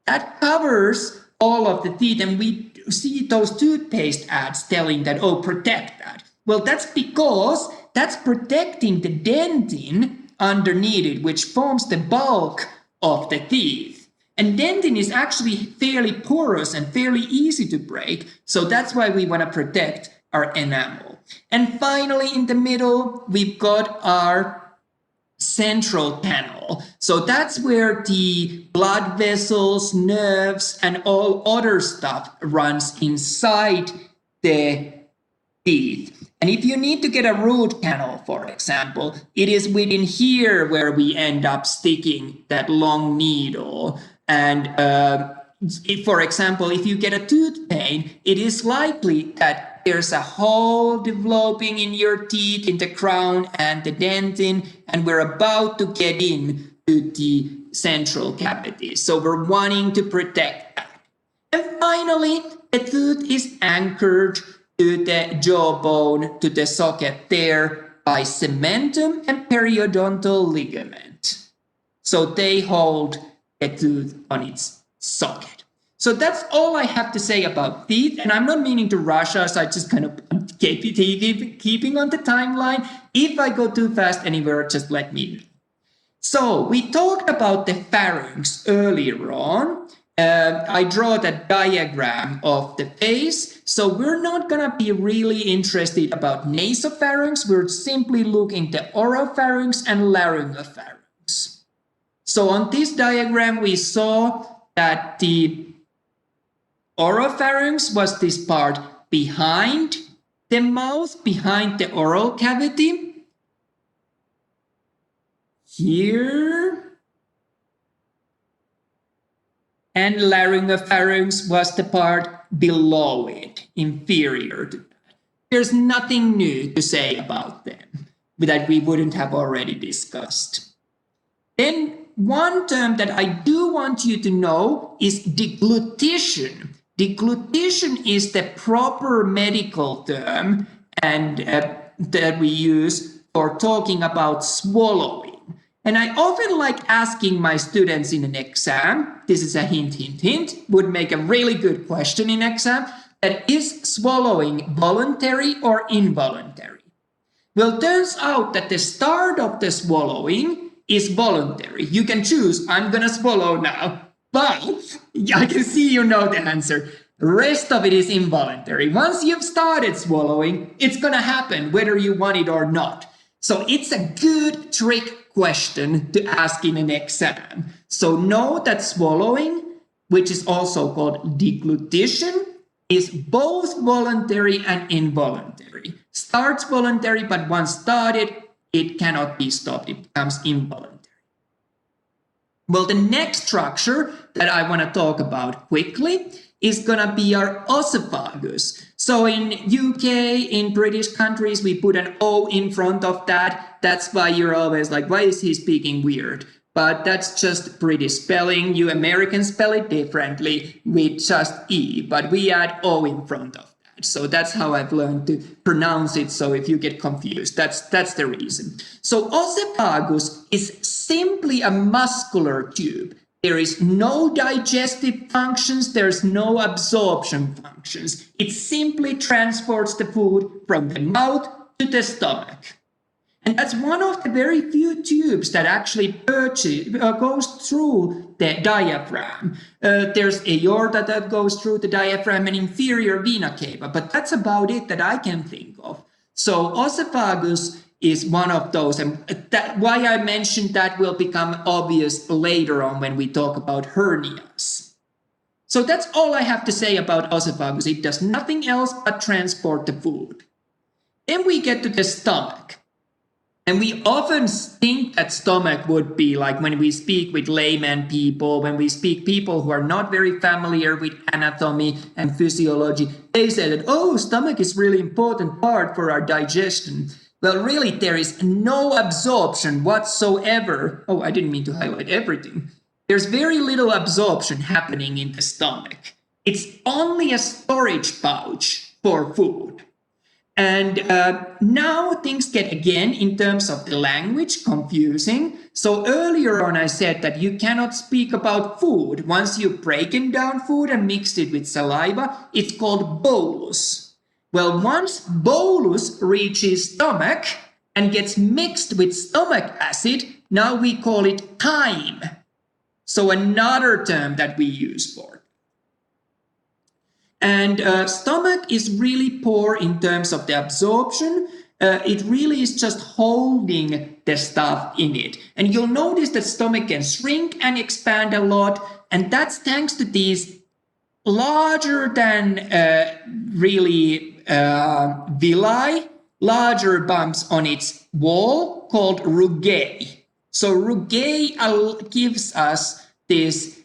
that covers all of the teeth. And we see those toothpaste ads telling that, oh, protect that. Well, that's because that's protecting the dentin underneath it, which forms the bulk of the teeth. And dentin is actually fairly porous and fairly easy to break. So that's why we want to protect our enamel. And finally, in the middle, we've got our central canal. So that's where the blood vessels, nerves, and all other stuff runs inside the teeth. And if you need to get a root canal, for example, it is within here where we end up sticking that long needle. And for example, if you get a tooth pain, it is likely that there's a hole developing in your teeth, in the crown and the dentin, and we're about to get in to the central cavity. So we're wanting to protect that. And finally, the tooth is anchored to the jawbone, to the socket there by cementum and periodontal ligament. So they hold the tooth on its socket. So that's all I have to say about teeth, and I'm not meaning to rush us. I just kind of keeping on the timeline. If I go too fast anywhere, just let me know. So we talked about the pharynx earlier on. I draw that diagram of the face. So we're not going to be really interested about nasopharynx. We're simply looking at oropharynx and laryngopharynx. So on this diagram, we saw that the oropharynx was this part behind the mouth, behind the oral cavity. Here. And laryngopharynx was the part below it, inferior to that. There's nothing new to say about them that we wouldn't have already discussed. Then one term that I do want you to know is deglutition. Deglutition is the proper medical term and that we use for talking about swallowing. And I often like asking my students in an exam, this is a hint, would make a really good question in exam, that is swallowing voluntary or involuntary? Well, turns out that the start of the swallowing is voluntary. You can choose, I'm going to swallow now, but I can see you know the answer. The rest of it is involuntary. Once you've started swallowing, it's going to happen whether you want it or not. So it's a good trick question to ask in an exam. So know that swallowing, which is also called deglutition, is both voluntary and involuntary. Starts voluntary, but once started, it cannot be stopped. It becomes involuntary. Well, the next structure that I want to talk about quickly is going to be our oesophagus. So in UK, in British countries, we put an O in front of that. That's why you're always like, why is he speaking weird? But that's just British spelling. You Americans spell it differently with just E, but we add O in front of that. So that's how I've learned to pronounce it. So if you get confused, that's the reason. So oesophagus is simply a muscular tube. There is no digestive functions. There's no absorption functions. It simply transports the food from the mouth to the stomach. And that's one of the very few tubes that actually goes through the diaphragm. There's aorta that goes through the diaphragm and inferior vena cava, but that's about it that I can think of. So oesophagus is one of those, and why I mentioned that will become obvious later on when we talk about hernias. So that's all I have to say about oesophagus. It does nothing else but transport the food. Then we get to the stomach. And we often think that stomach would be like when we speak with layman people, when we speak people who are not very familiar with anatomy and physiology, they say that, oh, stomach is really important part for our digestion. Well, really, there is no absorption whatsoever. Oh, I didn't mean to highlight everything. There's very little absorption happening in the stomach. It's only a storage pouch for food. And now things get, again, in terms of the language, confusing. So earlier on, I said that you cannot speak about food. Once you've broken down food and mixed it with saliva, it's called bolus. Well, once bolus reaches stomach and gets mixed with stomach acid, now we call it chyme. So another term that we use for it. And stomach is really poor in terms of the absorption. It really is just holding the stuff in it. And you'll notice that stomach can shrink and expand a lot. And that's thanks to these larger than really villi, larger bumps on its wall called rugae. So rugae gives us this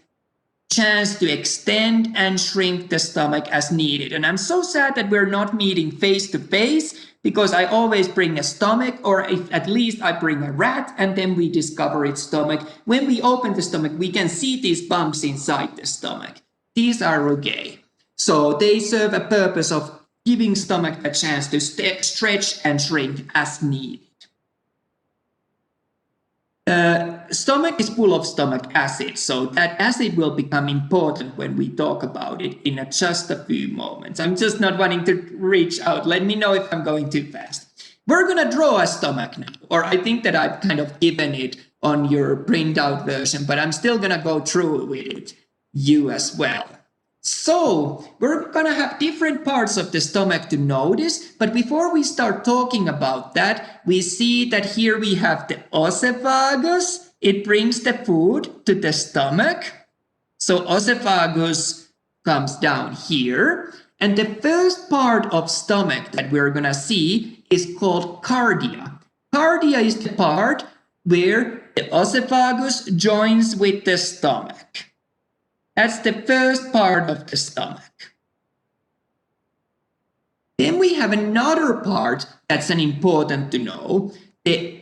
chance to extend and shrink the stomach as needed. And I'm so sad that we're not meeting face to face, because I always bring a stomach, or if at least I bring a rat, and then we discover its stomach. When we open the stomach, we can see these bumps inside the stomach. These are rugae. So they serve a purpose of giving stomach a chance to stretch and shrink as needed. Stomach is full of stomach acid, so that acid will become important when we talk about it in just a few moments. I'm just not wanting to reach out. Let me know if I'm going too fast. We're going to draw a stomach now, or I think that I've kind of given it on your printout version, but I'm still going to go through with it, you as well. So we're going to have different parts of the stomach to notice, but before we start talking about that, we see that here we have the oesophagus. It brings the food to the stomach. So oesophagus comes down here, and the first part of stomach that we're going to see is called cardia. Cardia is the part where the oesophagus joins with the stomach. That's the first part of the stomach. Then we have another part that's an important to know. I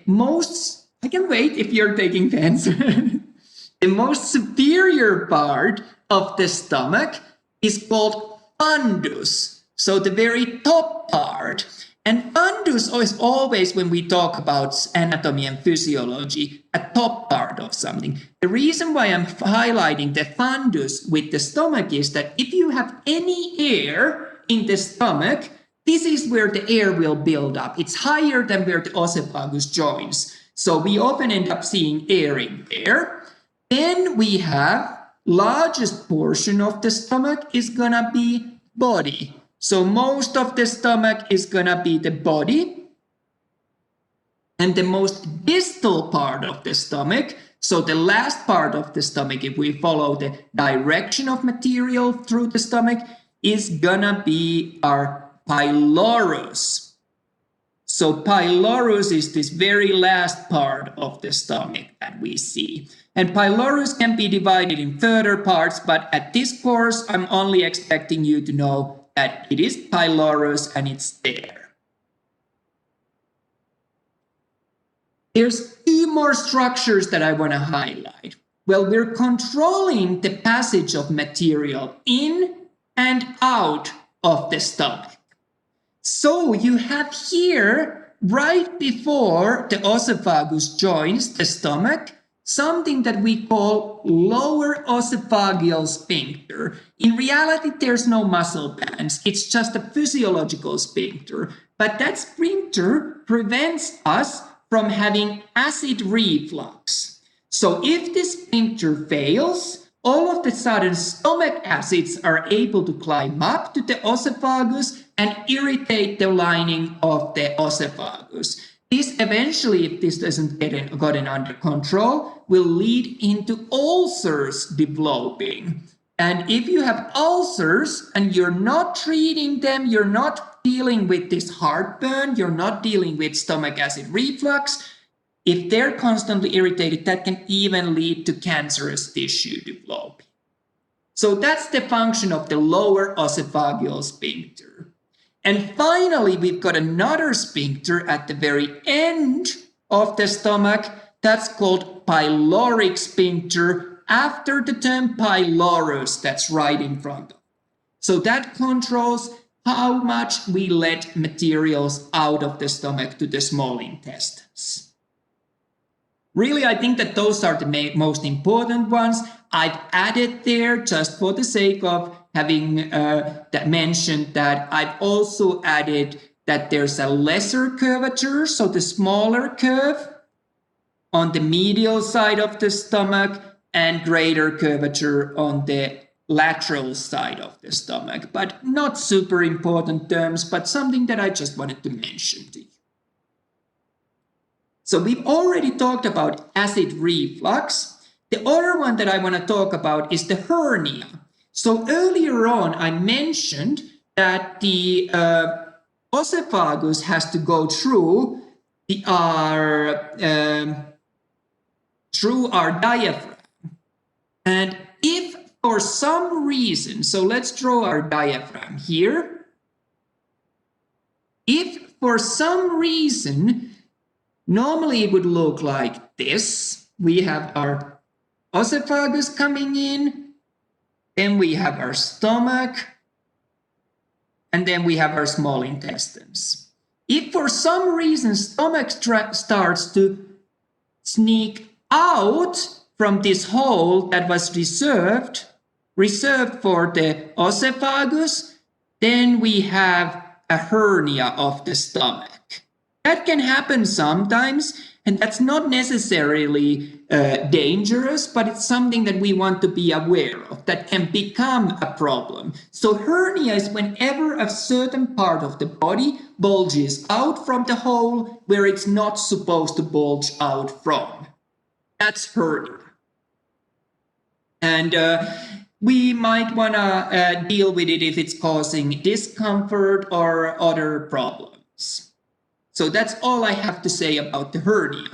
can wait if you're taking pens. The most superior part of the stomach is called fundus. So the very top part. And fundus is always, when we talk about anatomy and physiology, a top part of something. The reason why I'm highlighting the fundus with the stomach is that if you have any air in the stomach, this is where the air will build up. It's higher than where the oesophagus joins. So we often end up seeing air in there. Then we have largest portion of the stomach is gonna be body. So most of the stomach is going to be the body. And the most distal part of the stomach, so the last part of the stomach, if we follow the direction of material through the stomach, is going to be our pylorus. So pylorus is this very last part of the stomach that we see. And pylorus can be divided in further parts, but at this course, I'm only expecting you to know that it is pylorus and it's there. There's two more structures that I want to highlight. Well, we're controlling the passage of material in and out of the stomach. So you have here, right before the oesophagus joins the stomach, something that we call lower esophageal sphincter. In reality, there's no muscle bands. It's just a physiological sphincter. But that sphincter prevents us from having acid reflux. So if the sphincter fails, all of the sudden stomach acids are able to climb up to the esophagus and irritate the lining of the esophagus. This eventually, if this doesn't get gotten under control, will lead into ulcers developing. And if you have ulcers and you're not treating them, you're not dealing with this heartburn, you're not dealing with stomach acid reflux, if they're constantly irritated, that can even lead to cancerous tissue developing. So that's the function of the lower esophageal sphincter. And finally, we've got another sphincter at the very end of the stomach. That's called pyloric sphincter, after the term pylorus that's right in front of it. So that controls how much we let materials out of the stomach to the small intestines. Really, I think that those are the most important ones. I've added there, just for the sake of having that mentioned, that I've also added that there's a lesser curvature, so the smaller curve on the medial side of the stomach and greater curvature on the lateral side of the stomach. But not super important terms, but something that I just wanted to mention to you. So we've already talked about acid reflux. The other one that I want to talk about is the hernia. So earlier on, I mentioned that the esophagus has to go through our diaphragm. And if for some reason, so let's draw our diaphragm here. If for some reason, normally it would look like this. We have our esophagus coming in, then we have our stomach, and then we have our small intestines. If for some reason stomach starts to sneak out from this hole that was reserved for the esophagus, then we have a hernia of the stomach. That can happen sometimes, and that's not necessarily dangerous, but it's something that we want to be aware of that can become a problem. So hernia is whenever a certain part of the body bulges out from the hole where it's not supposed to bulge out from. That's hernia. And we might want to deal with it if it's causing discomfort or other problems. So that's all I have to say about the hernia.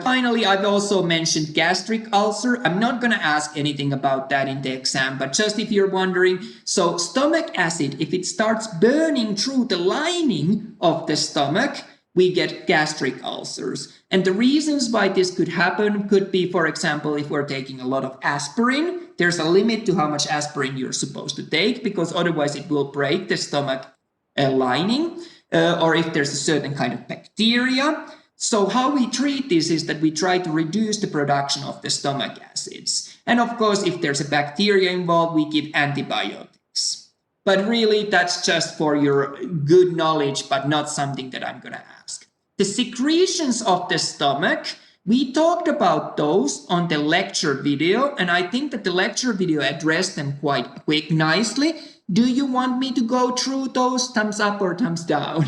Finally, I've also mentioned gastric ulcer. I'm not going to ask anything about that in the exam, but just if you're wondering, so stomach acid, if it starts burning through the lining of the stomach, we get gastric ulcers. And the reasons why this could happen could be, for example, if we're taking a lot of aspirin, there's a limit to how much aspirin you're supposed to take, because otherwise it will break the stomach lining, or if there's a certain kind of bacteria. So how we treat this is that we try to reduce the production of the stomach acids. And of course, if there's a bacteria involved, we give antibiotics. But really, that's just for your good knowledge, but not something that I'm going to ask. The secretions of the stomach, we talked about those on the lecture video, and I think that the lecture video addressed them quite nicely. Do you want me to go through those? Thumbs up or thumbs down?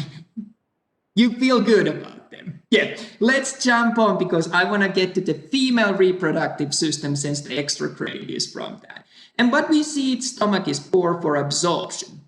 You feel good about them? Yeah, let's jump on, because I want to get to the female reproductive system since the extra credit is from that. And what we see, its stomach is poor for absorption.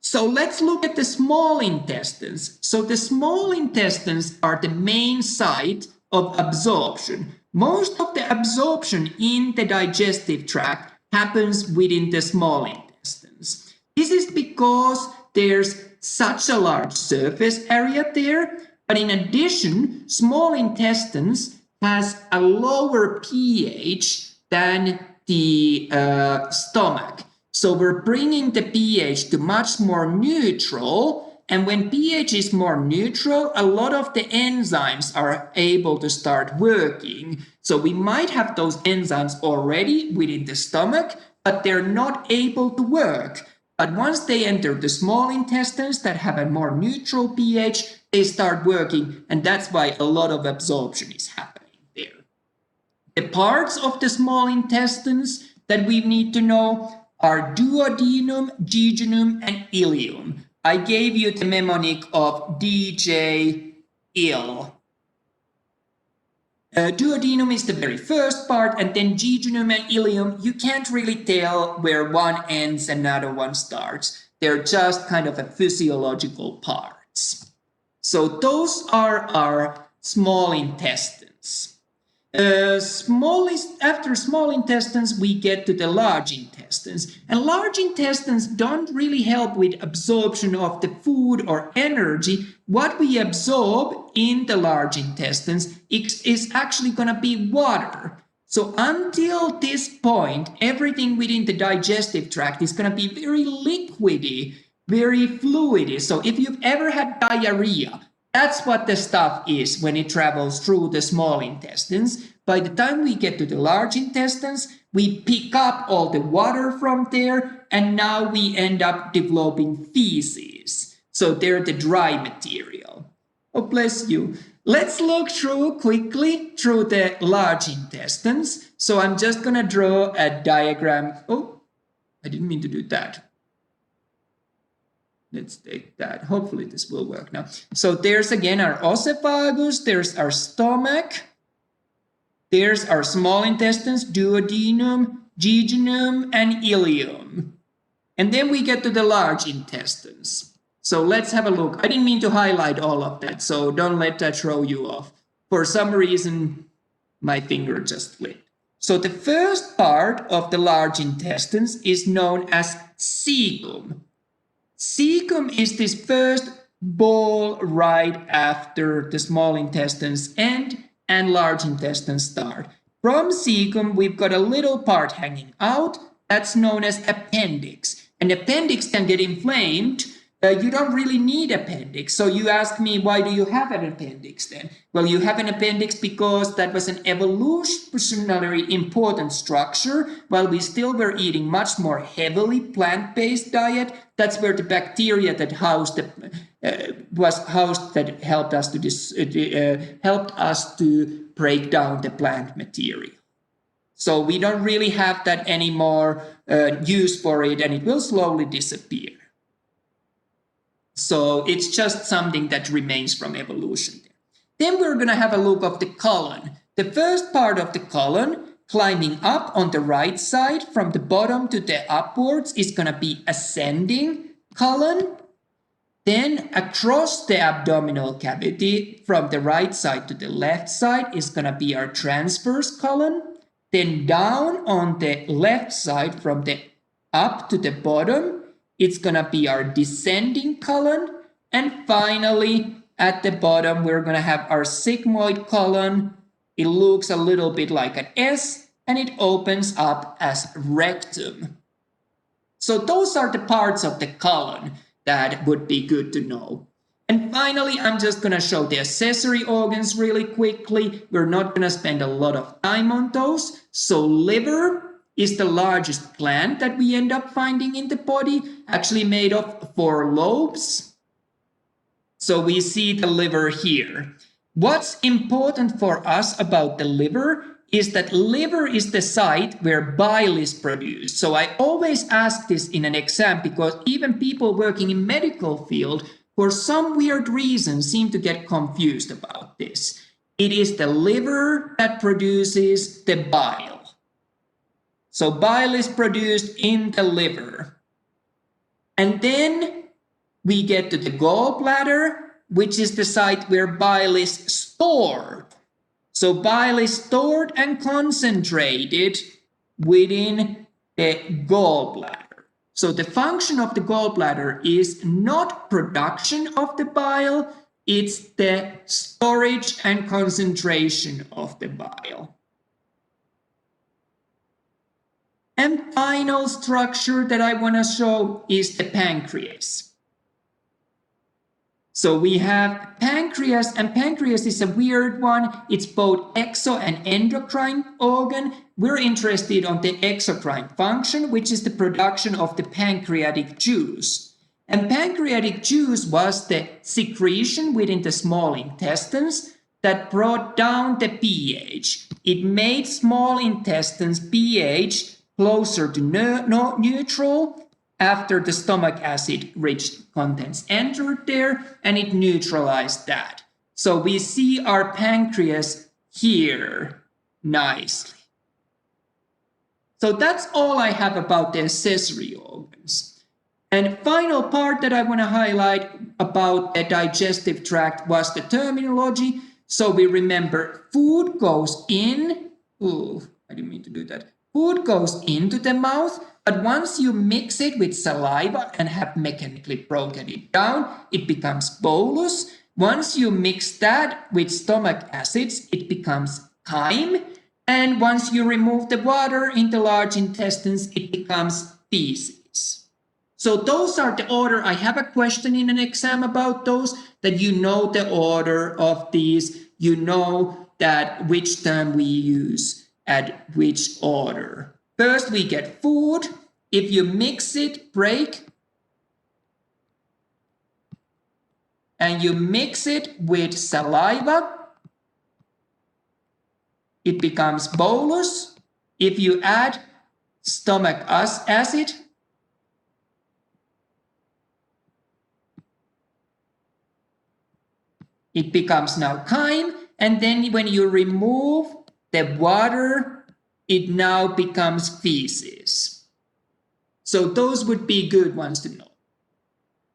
So let's look at the small intestines. So the small intestines are the main site of absorption. Most of the absorption in the digestive tract happens within the small intestines. This is because there's such a large surface area there, but in addition, small intestines has a lower pH than the stomach. So we're bringing the pH to much more neutral, and when pH is more neutral, a lot of the enzymes are able to start working. So we might have those enzymes already within the stomach, but they're not able to work. But once they enter the small intestines that have a more neutral pH, they start working, and that's why a lot of absorption is happening there. The parts of the small intestines that we need to know are duodenum, jejunum, and ileum. I gave you the mnemonic of DJ ill. Duodenum is the very first part, and then jejunum and ileum, you can't really tell where one ends and another one starts. They're just kind of a physiological parts. So those are our small intestines. After small intestines, we get to the large intestines. And large intestines don't really help with absorption of the food or energy. What we absorb in the large intestines is actually going to be water. So until this point, everything within the digestive tract is going to be very liquidy, very fluidy. So if you've ever had diarrhea, that's what the stuff is when it travels through the small intestines. By the time we get to the large intestines, we pick up all the water from there, and now we end up developing feces. So they're the dry material. Oh, bless you. Let's look quickly through the large intestines. So I'm just going to draw a diagram. Oh, I didn't mean to do that. Let's take that. Hopefully this will work now. So there's again our esophagus, there's our stomach, there's our small intestines, duodenum, jejunum, and ileum. And then we get to the large intestines. So let's have a look. I didn't mean to highlight all of that, so don't let that throw you off. For some reason, my finger just slipped. So the first part of the large intestines is known as cecum. Cecum is this first ball right after the small intestines end and large intestines start. From cecum, we've got a little part hanging out that's known as appendix. An appendix can get inflamed. You don't really need appendix. So you ask me, why do you have an appendix then? Well, you have an appendix because that was an evolutionarily important structure. While we still were eating much more heavily plant-based diet, that's where the bacteria that helped us to break down the plant material. So we don't really have that anymore use for it, and it will slowly disappear. So it's just something that remains from evolution. Then we're going to have a look of the colon. The first part of the colon, climbing up on the right side from the bottom to the upwards, is going to be ascending colon. Then across the abdominal cavity from the right side to the left side is going to be our transverse colon. Then down on the left side from the up to the bottom, it's going to be our descending colon. And finally, at the bottom, we're going to have our sigmoid colon. It looks a little bit like an S, and it opens up as rectum. So those are the parts of the colon that would be good to know. And finally, I'm just going to show the accessory organs really quickly. We're not going to spend a lot of time on those. So liver is the largest gland that we end up finding in the body, actually made of 4 lobes. So we see the liver here. What's important for us about the liver is that liver is the site where bile is produced. So I always ask this in an exam because even people working in medical field, for some weird reason, seem to get confused about this. It is the liver that produces the bile. So bile is produced in the liver. And then we get to the gallbladder, which is the site where bile is stored. So bile is stored and concentrated within the gallbladder. So the function of the gallbladder is not production of the bile, it's the storage and concentration of the bile. And final structure that I want to show is the pancreas. So we have pancreas, and pancreas is a weird one. It's both exo and endocrine organ. We're interested on the exocrine function, which is the production of the pancreatic juice. And pancreatic juice was the secretion within the small intestines that brought down the pH. It made small intestines pH closer to neutral after the stomach acid-rich contents entered there, and it neutralized that. So we see our pancreas here nicely. So that's all I have about the accessory organs. And final part that I want to highlight about the digestive tract was the terminology. So we remember food goes in. Ooh, I didn't mean to do that. Food goes into the mouth, but once you mix it with saliva and have mechanically broken it down, it becomes bolus. Once you mix that with stomach acids, it becomes chyme. And once you remove the water in the large intestines, it becomes feces. So those are the order. I have a question in an exam about those, that you know the order of these, you know that which term we use at which order. First we get food. If you mix it, break, and you mix it with saliva, it becomes bolus. If you add stomach acid, it becomes now chyme. And then when you remove the water, it now becomes feces. So those would be good ones to know.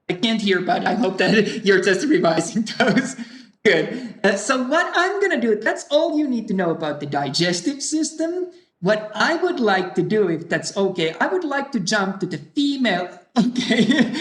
I can't hear, but I hope that you're just revising those. Good. So what I'm going to do, that's all you need to know about the digestive system. what I would like to do, if that's okay, I would like to jump to the female. Okay,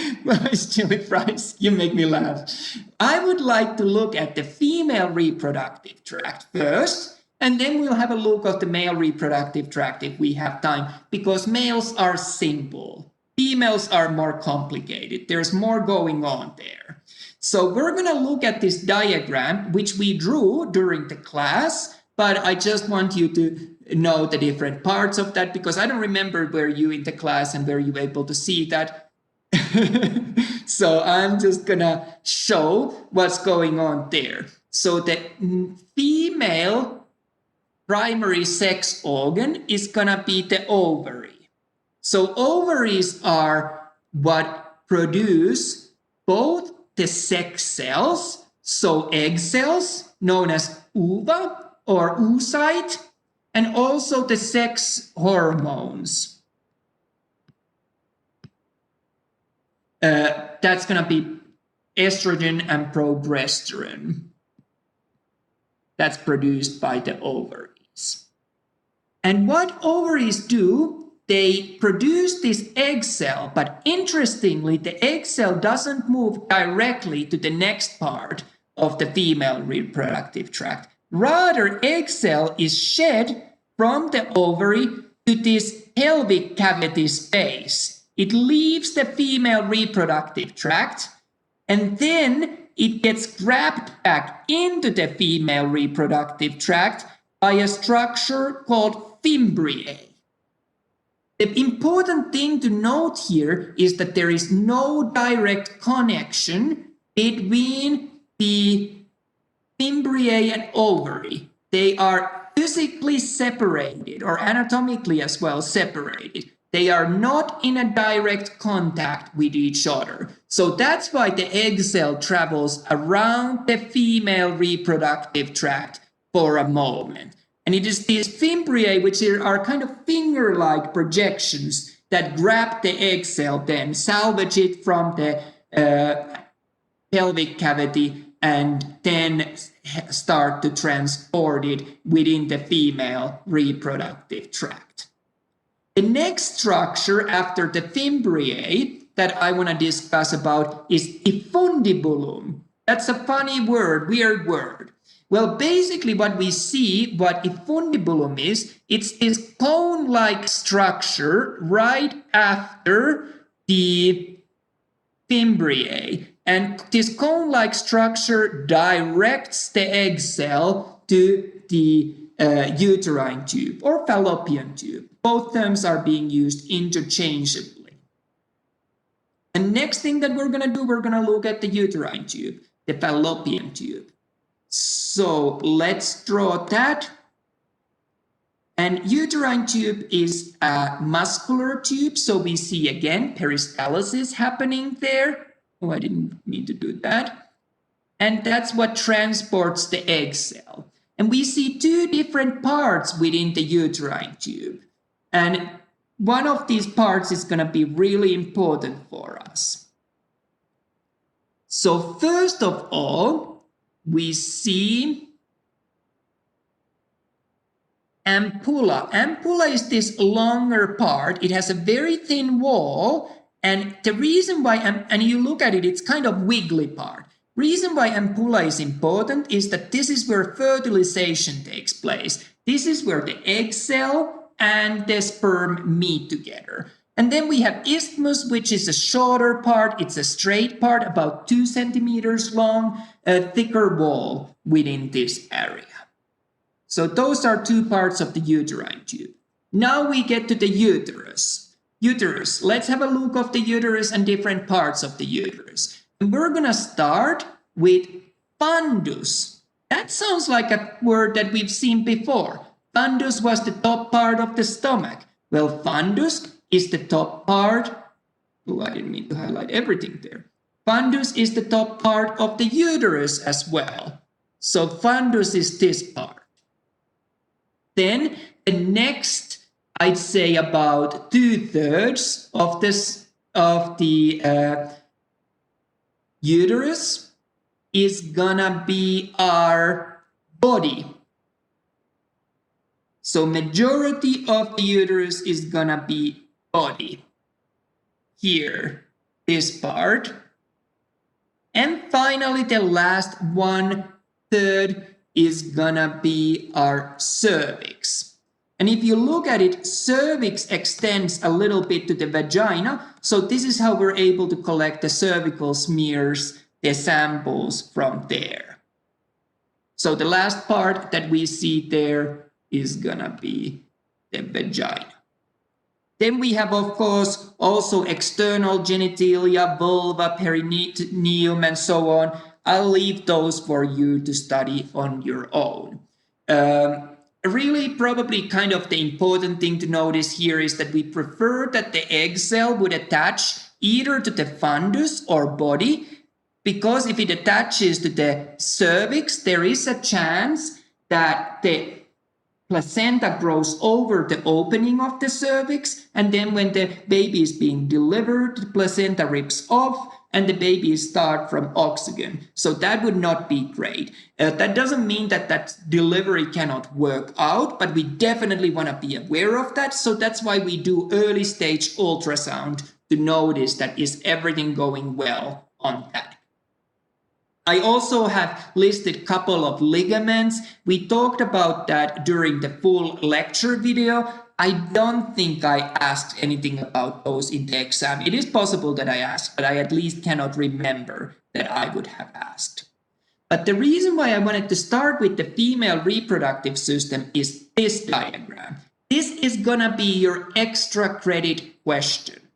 chili fries, you make me laugh. I would like to look at the female reproductive tract first, and then we'll have a look at the male reproductive tract if we have time, because males are simple. Females are more complicated. There's more going on there. So we're going to look at this diagram, which we drew during the class, but I just want you to know the different parts of that, because I don't remember where you in the class and were you able to see that. So I'm just going to show what's going on there. So the female primary sex organ is going to be the ovary. So ovaries are what produce both the sex cells, so egg cells known as ova or oocyte, and also the sex hormones. That's going to be estrogen and progesterone. That's produced by the ovaries. And what ovaries do, they produce this egg cell, but interestingly, the egg cell doesn't move directly to the next part of the female reproductive tract. Rather, egg cell is shed from the ovary to this pelvic cavity space. It leaves the female reproductive tract, and then it gets grabbed back into the female reproductive tract by a structure called fimbriae. The important thing to note here is that there is no direct connection between the fimbriae and ovary. They are physically separated, or anatomically as well separated. They are not in a direct contact with each other. So that's why the egg cell travels around the female reproductive tract for a moment. And it is these fimbriae, which are kind of finger-like projections, that grab the egg cell, then salvage it from the pelvic cavity, and then start to transport it within the female reproductive tract. The next structure after the fimbriae that I want to discuss about is effundibulum. That's a funny word, weird word. Well, basically what we see, what effundibulum is, it's this cone-like structure right after the fimbriae. And this cone-like structure directs the egg cell to the uterine tube or fallopian tube. Both terms are being used interchangeably. The next thing that we're going to do, we're going to look at the uterine tube, the fallopian tube. So let's draw that. And uterine tube is a muscular tube. So we see again peristalsis happening there. Oh, I didn't mean to do that. And that's what transports the egg cell. And we see two different parts within the uterine tube. And one of these parts is going to be really important for us. So first of all, we see ampulla. Ampulla is this longer part. It has a very thin wall. And the reason why, and you look at it, it's kind of wiggly part. Reason why ampulla is important is that this is where fertilization takes place. This is where the egg cell and the sperm meet together. And then we have isthmus, which is a shorter part. It's a straight part, about 2 centimeters long, a thicker wall within this area. So those are two parts of the uterine tube. Now we get to the uterus. Uterus. Let's have a look of the uterus and different parts of the uterus. And we're going to start with fundus. That sounds like a word that we've seen before. Fundus was the top part of the stomach. Well, fundus is the top part. Oh, I didn't mean to highlight everything there. Fundus is the top part of the uterus as well. So fundus is this part. Then the next, I'd say about 2/3 of this of the uterus is gonna be our body. So majority of the uterus is gonna be body. Here, this part. And finally, the last 1/3 is gonna be our cervix. And if you look at it, cervix extends a little bit to the vagina. So this is how we're able to collect the cervical smears, the samples from there. So the last part that we see there is gonna be the vagina. Then we have, of course, also external genitalia, vulva, perineum, and so on. I'll leave those for you to study on your own. Really, probably kind of the important thing to notice here is that we prefer that the egg cell would attach either to the fundus or body, because if it attaches to the cervix, there is a chance that the placenta grows over the opening of the cervix, and then when the baby is being delivered, the placenta rips off and the baby is starved from oxygen. So that would not be great. That doesn't mean that that delivery cannot work out, but we definitely want to be aware of that. So that's why we do early stage ultrasound to notice that is everything going well on that. I also have listed a couple of ligaments. We talked about that during the full lecture video. I don't think I asked anything about those in the exam. It is possible that I asked, but I at least cannot remember that I would have asked. But the reason why I wanted to start with the female reproductive system is this diagram. This is gonna be your extra credit question.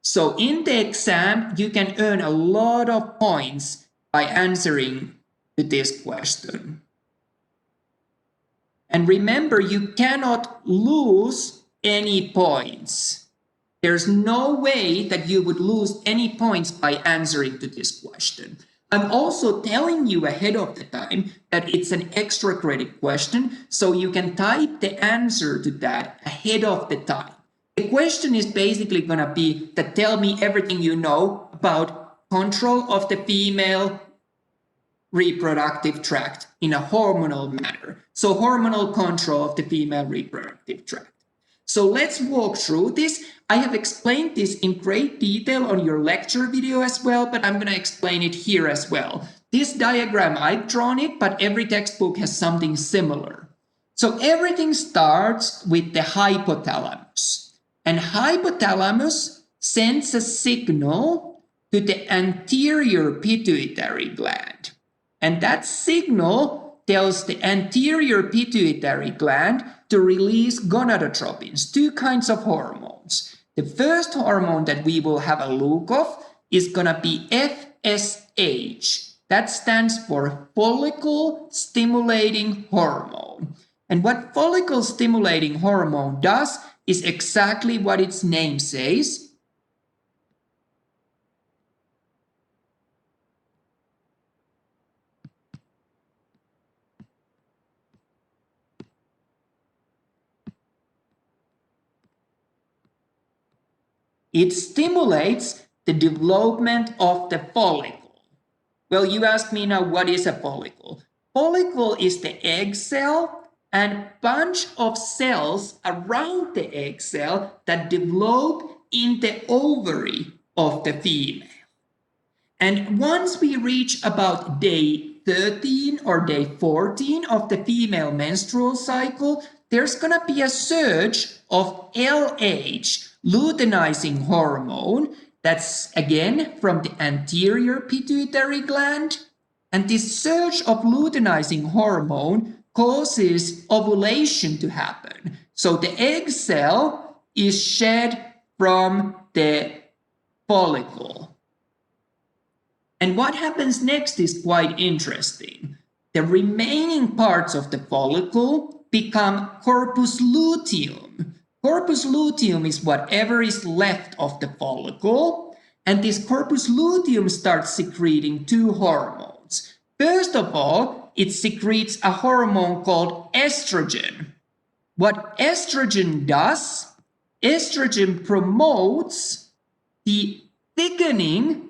So in the exam, you can earn a lot of points by answering to this question. And remember, you cannot lose any points. There's no way that you would lose any points by answering to this question. I'm also telling you ahead of the time that it's an extra credit question, so you can type the answer to that ahead of the time. The question is basically going to be that tell me everything you know about control of the female reproductive tract in a hormonal manner. So hormonal control of the female reproductive tract. So let's walk through this. I have explained this in great detail on your lecture video as well, but I'm going to explain it here as well. This diagram, I've drawn it, but every textbook has something similar. So everything starts with the hypothalamus. And hypothalamus sends a signal to the anterior pituitary gland. And that signal tells the anterior pituitary gland to release gonadotropins, two kinds of hormones. The first hormone that we will have a look of is going to be FSH. That stands for follicle stimulating hormone. And what follicle stimulating hormone does is exactly what its name says. It stimulates the development of the follicle. Well, you ask me now, what is a follicle? Follicle is the egg cell and bunch of cells around the egg cell that develop in the ovary of the female. And once we reach about day 13 or day 14 of the female menstrual cycle, there's going to be a surge of LH, luteinizing hormone, that's again from the anterior pituitary gland. And this surge of luteinizing hormone causes ovulation to happen. So the egg cell is shed from the follicle. And what happens next is quite interesting. The remaining parts of the follicle become corpus luteum. Corpus luteum is whatever is left of the follicle, and this corpus luteum starts secreting two hormones. First of all, it secretes a hormone called estrogen. What estrogen does, estrogen promotes the thickening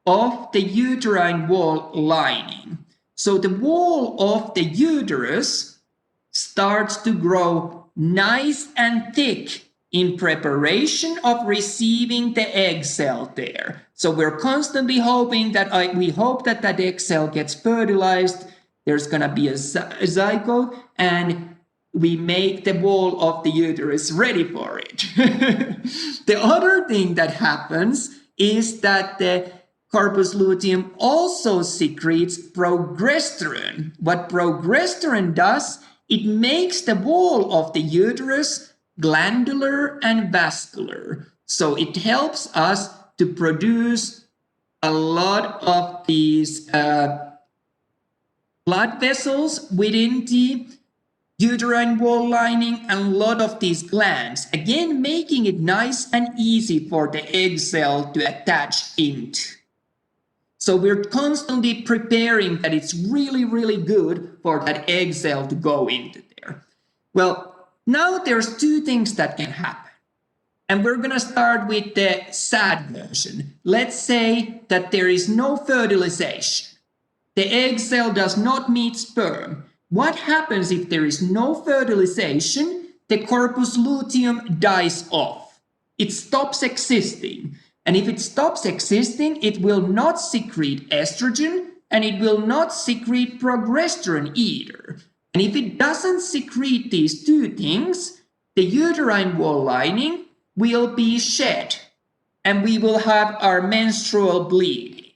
of the uterine wall lining. So the wall of the uterus starts to grow nice and thick in preparation of receiving the egg cell there. So we're constantly hoping that we hope that that egg cell gets fertilized. There's going to be a zygote, and we make the wall of the uterus ready for it. The other thing that happens is that the corpus luteum also secretes progesterone. What progesterone does, it makes the wall of the uterus glandular and vascular. So it helps us to produce a lot of these blood vessels within the uterine wall lining and a lot of these glands, again making it nice and easy for the egg cell to attach into. So we're constantly preparing that it's really, really good for that egg cell to go into there. Well, now there's two things that can happen. And we're going to start with the sad version. Let's say that there is no fertilization. The egg cell does not meet sperm. What happens if there is no fertilization? The corpus luteum dies off. It stops existing. And if it stops existing, it will not secrete estrogen and it will not secrete progesterone either. And if it doesn't secrete these two things, the uterine wall lining will be shed and we will have our menstrual bleeding.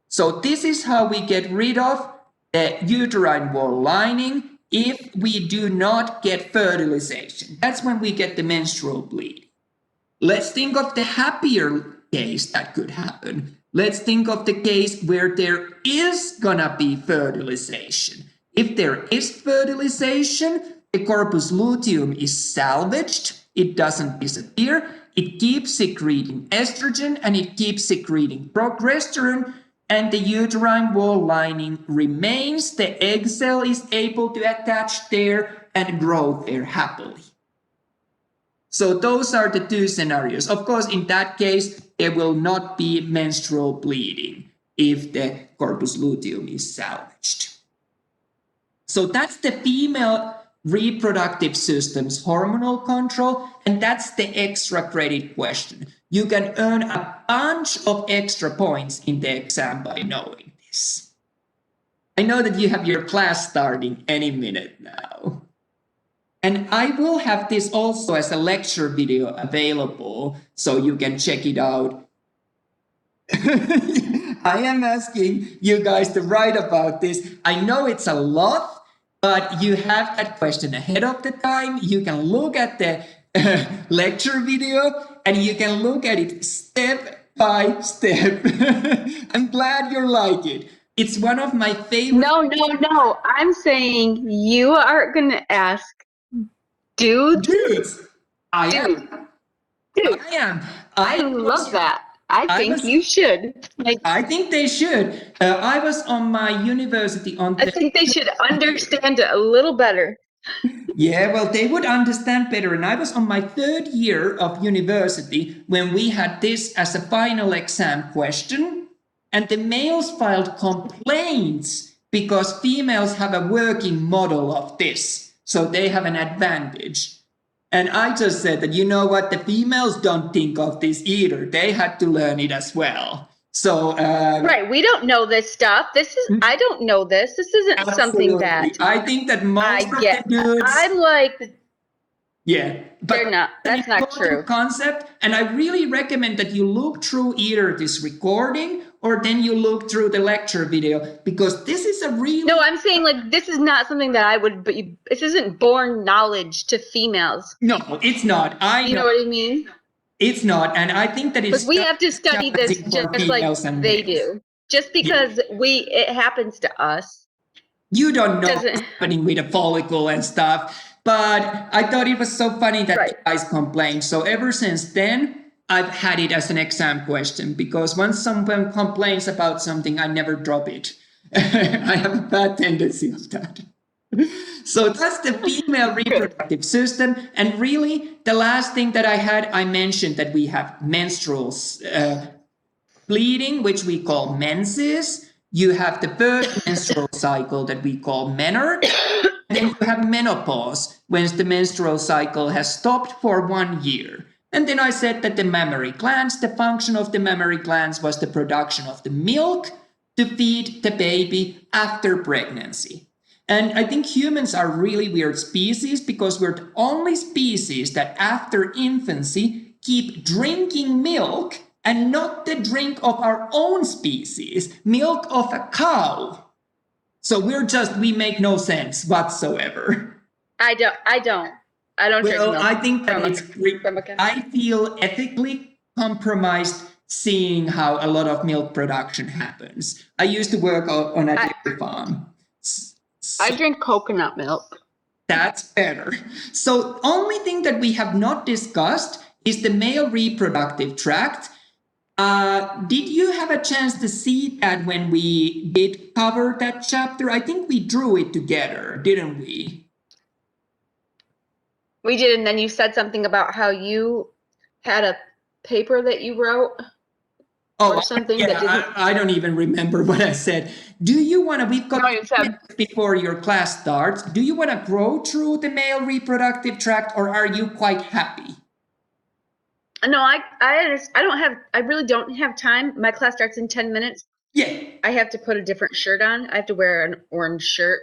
So this is how we get rid of the uterine wall lining if we do not get fertilization. That's when we get the menstrual bleeding. Let's think of the happier case that could happen. Let's think of the case where there is gonna be fertilization. If there is fertilization, the corpus luteum is salvaged. It doesn't disappear. It keeps secreting estrogen and it keeps secreting progesterone, and the uterine wall lining remains. The egg cell is able to attach there and grow there happily. So those are the two scenarios. Of course, in that case, there will not be menstrual bleeding if the corpus luteum is salvaged. So that's the female reproductive system's hormonal control, and that's the extra credit question. You can earn a bunch of extra points in the exam by knowing this. I know that you have your class starting any minute now. And I will have this also as a lecture video available, so you can check it out. I am asking you guys to write about this. I know it's a lot, but you have that question ahead of the time. You can look at the lecture video and you can look at it step by step. I'm glad you like it. It's one of my favorite. No. I'm saying you are going to ask dudes. I am. I love that. I think you should. I think they should. I was on my university on. I think they should understand it a little better. Yeah, well, they would understand better. And I was on my third year of university when we had this as a final exam question. And the males filed complaints because females have a working model of this. So they have an advantage. And I just said that, you know what, the females don't think of this either. They had to learn it as well. So right, we don't know this stuff. I don't know this. This isn't absolutely. Something that I think that most of the dudes. I'm like, yeah, but they're not. That's not true. Concept, and I really recommend that you look through either this recording or then you look through the lecture video, because this is a really. No, I'm saying like this is not something that I would. But this isn't born knowledge to females. No, it's not. You know what I mean? It's not, and I think that it's. But we have to study this just like they do. Just because it happens to us. You don't know what's happening with a follicle and stuff. But I thought it was so funny that the guys complained. So ever since then, I've had it as an exam question, because once someone complains about something, I never drop it. I have a bad tendency of that. So that's the female reproductive system. And really, the last thing that I mentioned that we have menstrual bleeding, which we call menses. You have the first menstrual cycle that we call menarche. And then you have menopause, when the menstrual cycle has stopped for 1 year. And then I said that the mammary glands, the function of the mammary glands was the production of the milk to feed the baby after pregnancy. And I think humans are really weird species because we're the only species that after infancy keep drinking milk and not the drink of our own species, milk of a cow. So we make no sense whatsoever. I don't drink milk. I think that I feel ethically compromised seeing how a lot of milk production happens. I used to work on a dairy farm. I drink coconut milk. That's better. So only thing that we have not discussed is the male reproductive tract. Did you have a chance to see that when we did cover that chapter? I think we drew it together, didn't we? We did, and then you said something about how you had a paper that you wrote. Or something that didn't... I don't even remember what I said. Do you want to, we've got minutes before your class starts, do you want to go through the male reproductive tract, or are you quite happy? No, I really don't have time. My class starts in 10 minutes. Yeah. I have to put a different shirt on. I have to wear an orange shirt.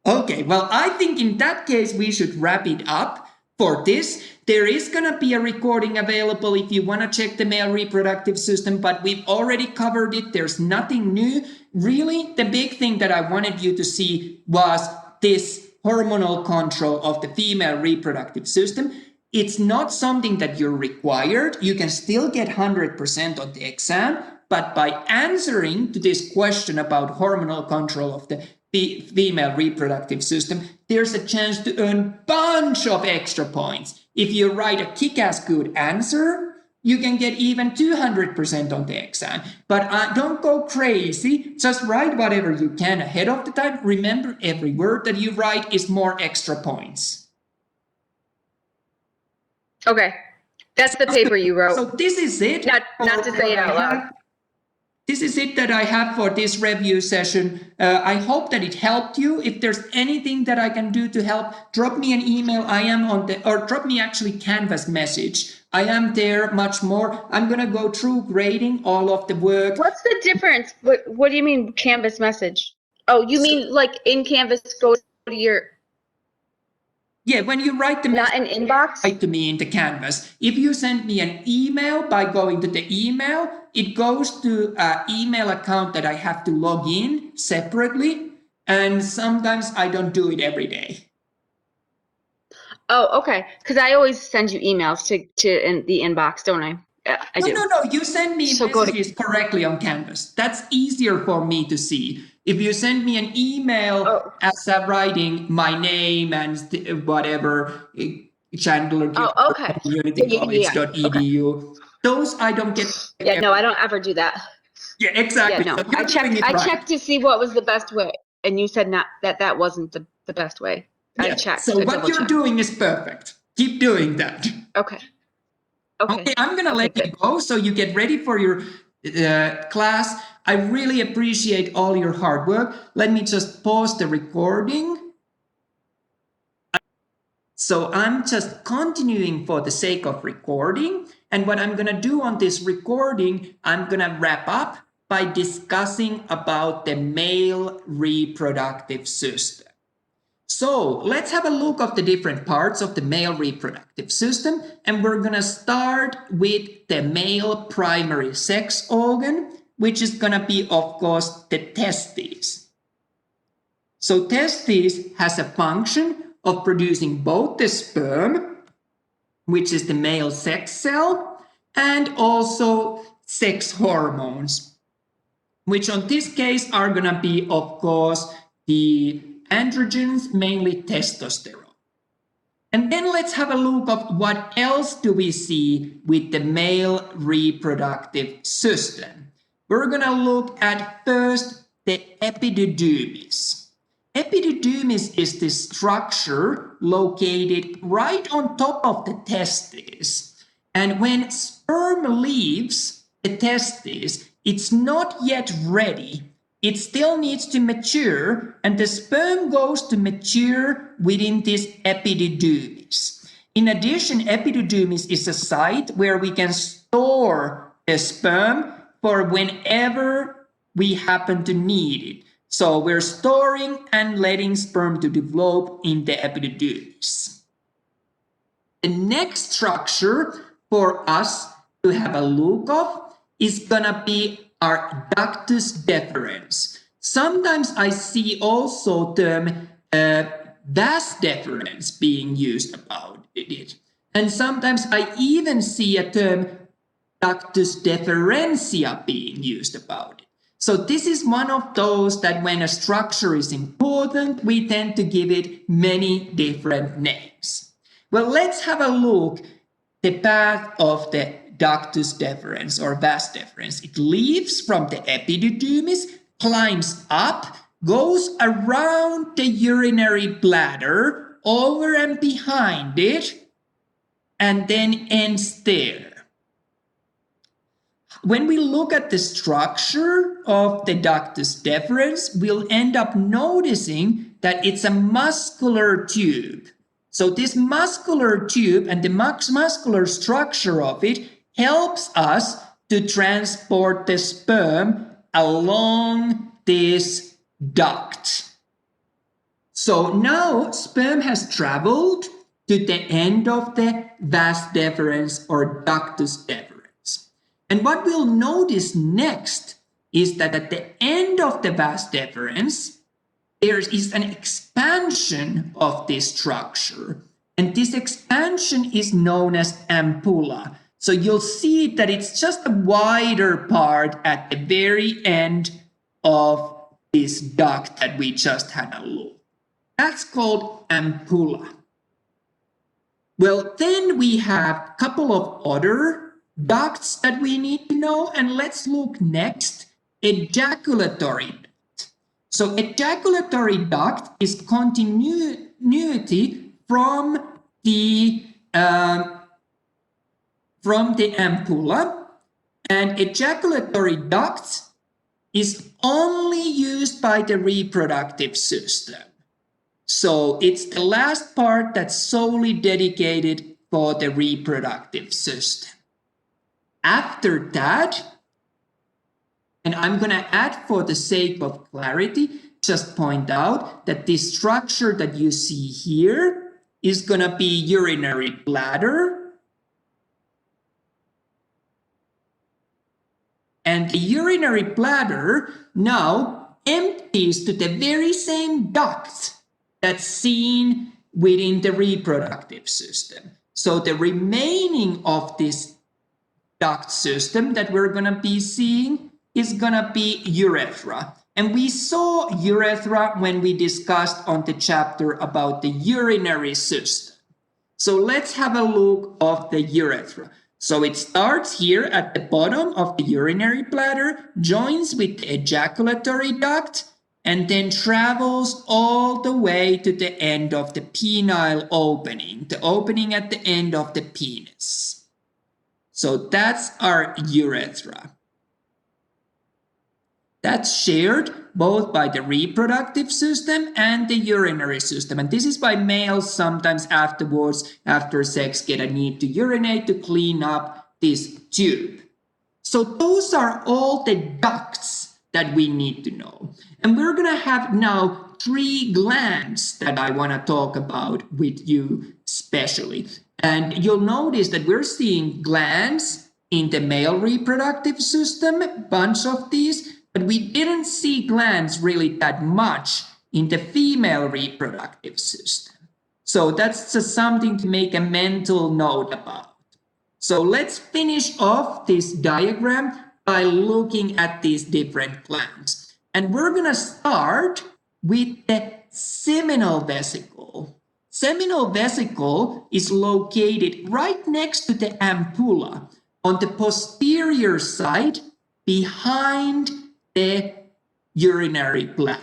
Okay, well, I think in that case, we should wrap it up for this. There is going to be a recording available if you want to check the male reproductive system, but we've already covered it. There's nothing new. Really, the big thing that I wanted you to see was this hormonal control of the female reproductive system. It's not something that you're required. You can still get 100% on the exam, but by answering to this question about hormonal control of the female reproductive system, there's a chance to earn a bunch of extra points. If you write a kick-ass good answer, you can get even 200% on the exam. But don't go crazy. Just write whatever you can ahead of the time. Remember, every word that you write is more extra points. Okay. That's the paper you wrote. So this is it. Not to say it out loud. This is it that I have for this review session. I hope that it helped you. If there's anything that I can do to help, drop me an email. Or drop me actually Canvas message. I am there much more. I'm going to go through grading all of the work. What's the difference? What do you mean Canvas message? Oh, you mean like in Canvas, go to your... Yeah, when you write them, not an inbox. Write to me in the Canvas. If you send me an email by going to the email, it goes to an email account that I have to log in separately, and sometimes I don't do it every day. Oh, okay. Because I always send you emails to in the inbox, don't I? I do. No. You send me messages correctly on Canvas. That's easier for me to see. If you send me an email as I'm writing my name and whatever, Chandler community college.edu, those I don't get. Yeah, no, I don't ever do that. Yeah, exactly. Yeah, no. So I checked to see what was the best way, and you said that wasn't the best way. Yeah. I checked. So what you're doing is perfect. Keep doing that. Okay, I'm going to let you go so you get ready for your class. I really appreciate all your hard work. Let me just pause the recording. So I'm just continuing for the sake of recording. And what I'm going to do on this recording, I'm going to wrap up by discussing about the male reproductive system. So let's have a look at the different parts of the male reproductive system. And we're going to start with the male primary sex organ, which is going to be, of course, the testes. So testes has a function of producing both the sperm, which is the male sex cell, and also sex hormones, which on this case are going to be, of course, the androgens, mainly testosterone. And then let's have a look at what else do we see with the male reproductive system. We're going to look at first the epididymis. Epididymis is the structure located right on top of the testes. And when sperm leaves the testes, it's not yet ready it still needs to mature, and the sperm goes to mature within this epididymis. In addition, epididymis is a site where we can store the sperm for whenever we happen to need it. So we're storing and letting sperm to develop in the epididymis. The next structure for us to have a look of is gonna be our ductus deferens. Sometimes I see also term vas deferens being used about it. And sometimes I even see a term ductus deferentia being used about it. So this is one of those that when a structure is important, we tend to give it many different names. Well, let's have a look at the path of the ductus deferens or vas deferens. It leaves from the epididymis, climbs up, goes around the urinary bladder, over and behind it, and then ends there. When we look at the structure of the ductus deferens, we'll end up noticing that it's a muscular tube. So this muscular tube and the muscular structure of it helps us to transport the sperm along this duct. So now sperm has traveled to the end of the vas deferens or ductus deferens. And what we'll notice next is that at the end of the vas deferens, there is an expansion of this structure. And this expansion is known as ampulla. So you'll see that it's just a wider part at the very end of this duct that we just had a look. That's called ampulla. Well, then we have a couple of other ducts that we need to know, and let's look next, ejaculatory duct. So ejaculatory duct is continuity from the ampulla, and ejaculatory duct is only used by the reproductive system. So it's the last part that's solely dedicated for the reproductive system. After that, and I'm going to add for the sake of clarity, just point out that this structure that you see here is going to be urinary bladder. And the urinary bladder now empties to the very same duct that's seen within the reproductive system. So the remaining of this duct system that we're going to be seeing is going to be urethra. And we saw urethra when we discussed on the chapter about the urinary system. So let's have a look of the urethra. So it starts here at the bottom of the urinary bladder, joins with the ejaculatory duct, and then travels all the way to the end of the penile opening, the opening at the end of the penis. So that's our urethra. That's shared both by the reproductive system and the urinary system. And this is why males sometimes afterwards, after sex, get a need to urinate to clean up this tube. So those are all the ducts that we need to know. And we're going to have now 3 glands that I want to talk about with you especially. And you'll notice that we're seeing glands in the male reproductive system, a bunch of these, but we didn't see glands really that much in the female reproductive system. So that's just something to make a mental note about. So let's finish off this diagram by looking at these different glands. And we're going to start with the seminal vesicle. Seminal vesicle is located right next to the ampulla on the posterior side behind the urinary bladder.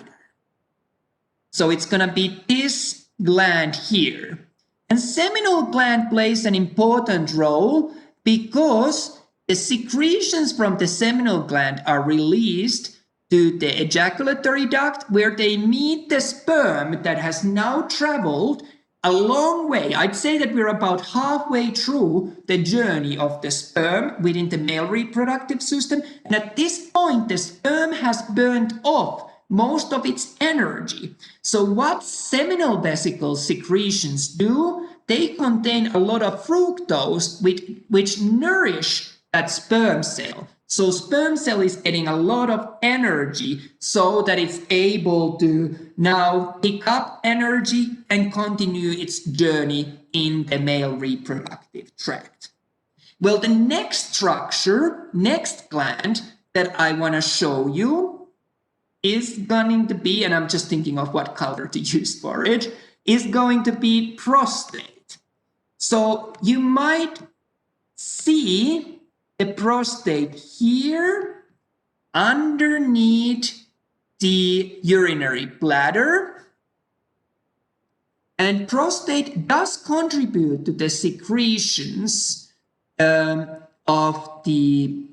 So it's going to be this gland here. And seminal gland plays an important role because the secretions from the seminal gland are released to the ejaculatory duct, where they meet the sperm that has now traveled a long way. I'd say that we're about halfway through the journey of the sperm within the male reproductive system. And at this point, the sperm has burnt off most of its energy. So what seminal vesicle secretions do, they contain a lot of fructose, which nourish that sperm cell. So sperm cell is getting a lot of energy so that it's able to now pick up energy and continue its journey in the male reproductive tract. Well, the next structure, next gland that I want to show you is going to be, and I'm just thinking of what color to use for it, is going to be prostate. So you might see the prostate here underneath the urinary bladder. And prostate does contribute to the secretions of the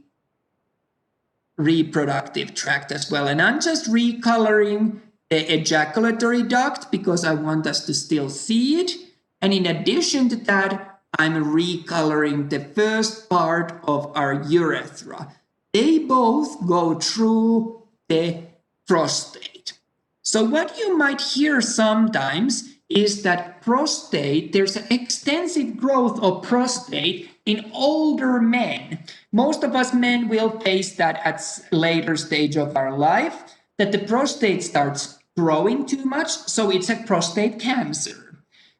reproductive tract as well. And I'm just recoloring the ejaculatory duct because I want us to still see it. And in addition to that, I'm recoloring the first part of our urethra. They both go through the prostate. So what you might hear sometimes is that prostate, there's an extensive growth of prostate in older men. Most of us men will face that at a later stage of our life, that the prostate starts growing too much, so it's a prostate cancer.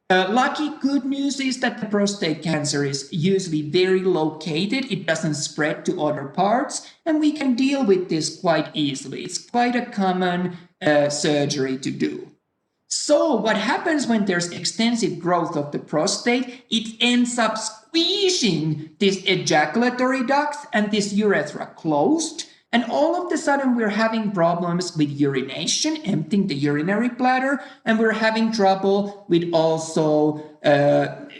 Lucky good news is that the prostate cancer is usually very located. It doesn't spread to other parts, and we can deal with this quite easily. It's quite a common surgery to do. So what happens when there's extensive growth of the prostate? It ends up squeezing this ejaculatory duct and this urethra closed. And all of a sudden, we're having problems with urination, emptying the urinary bladder, and we're having trouble with also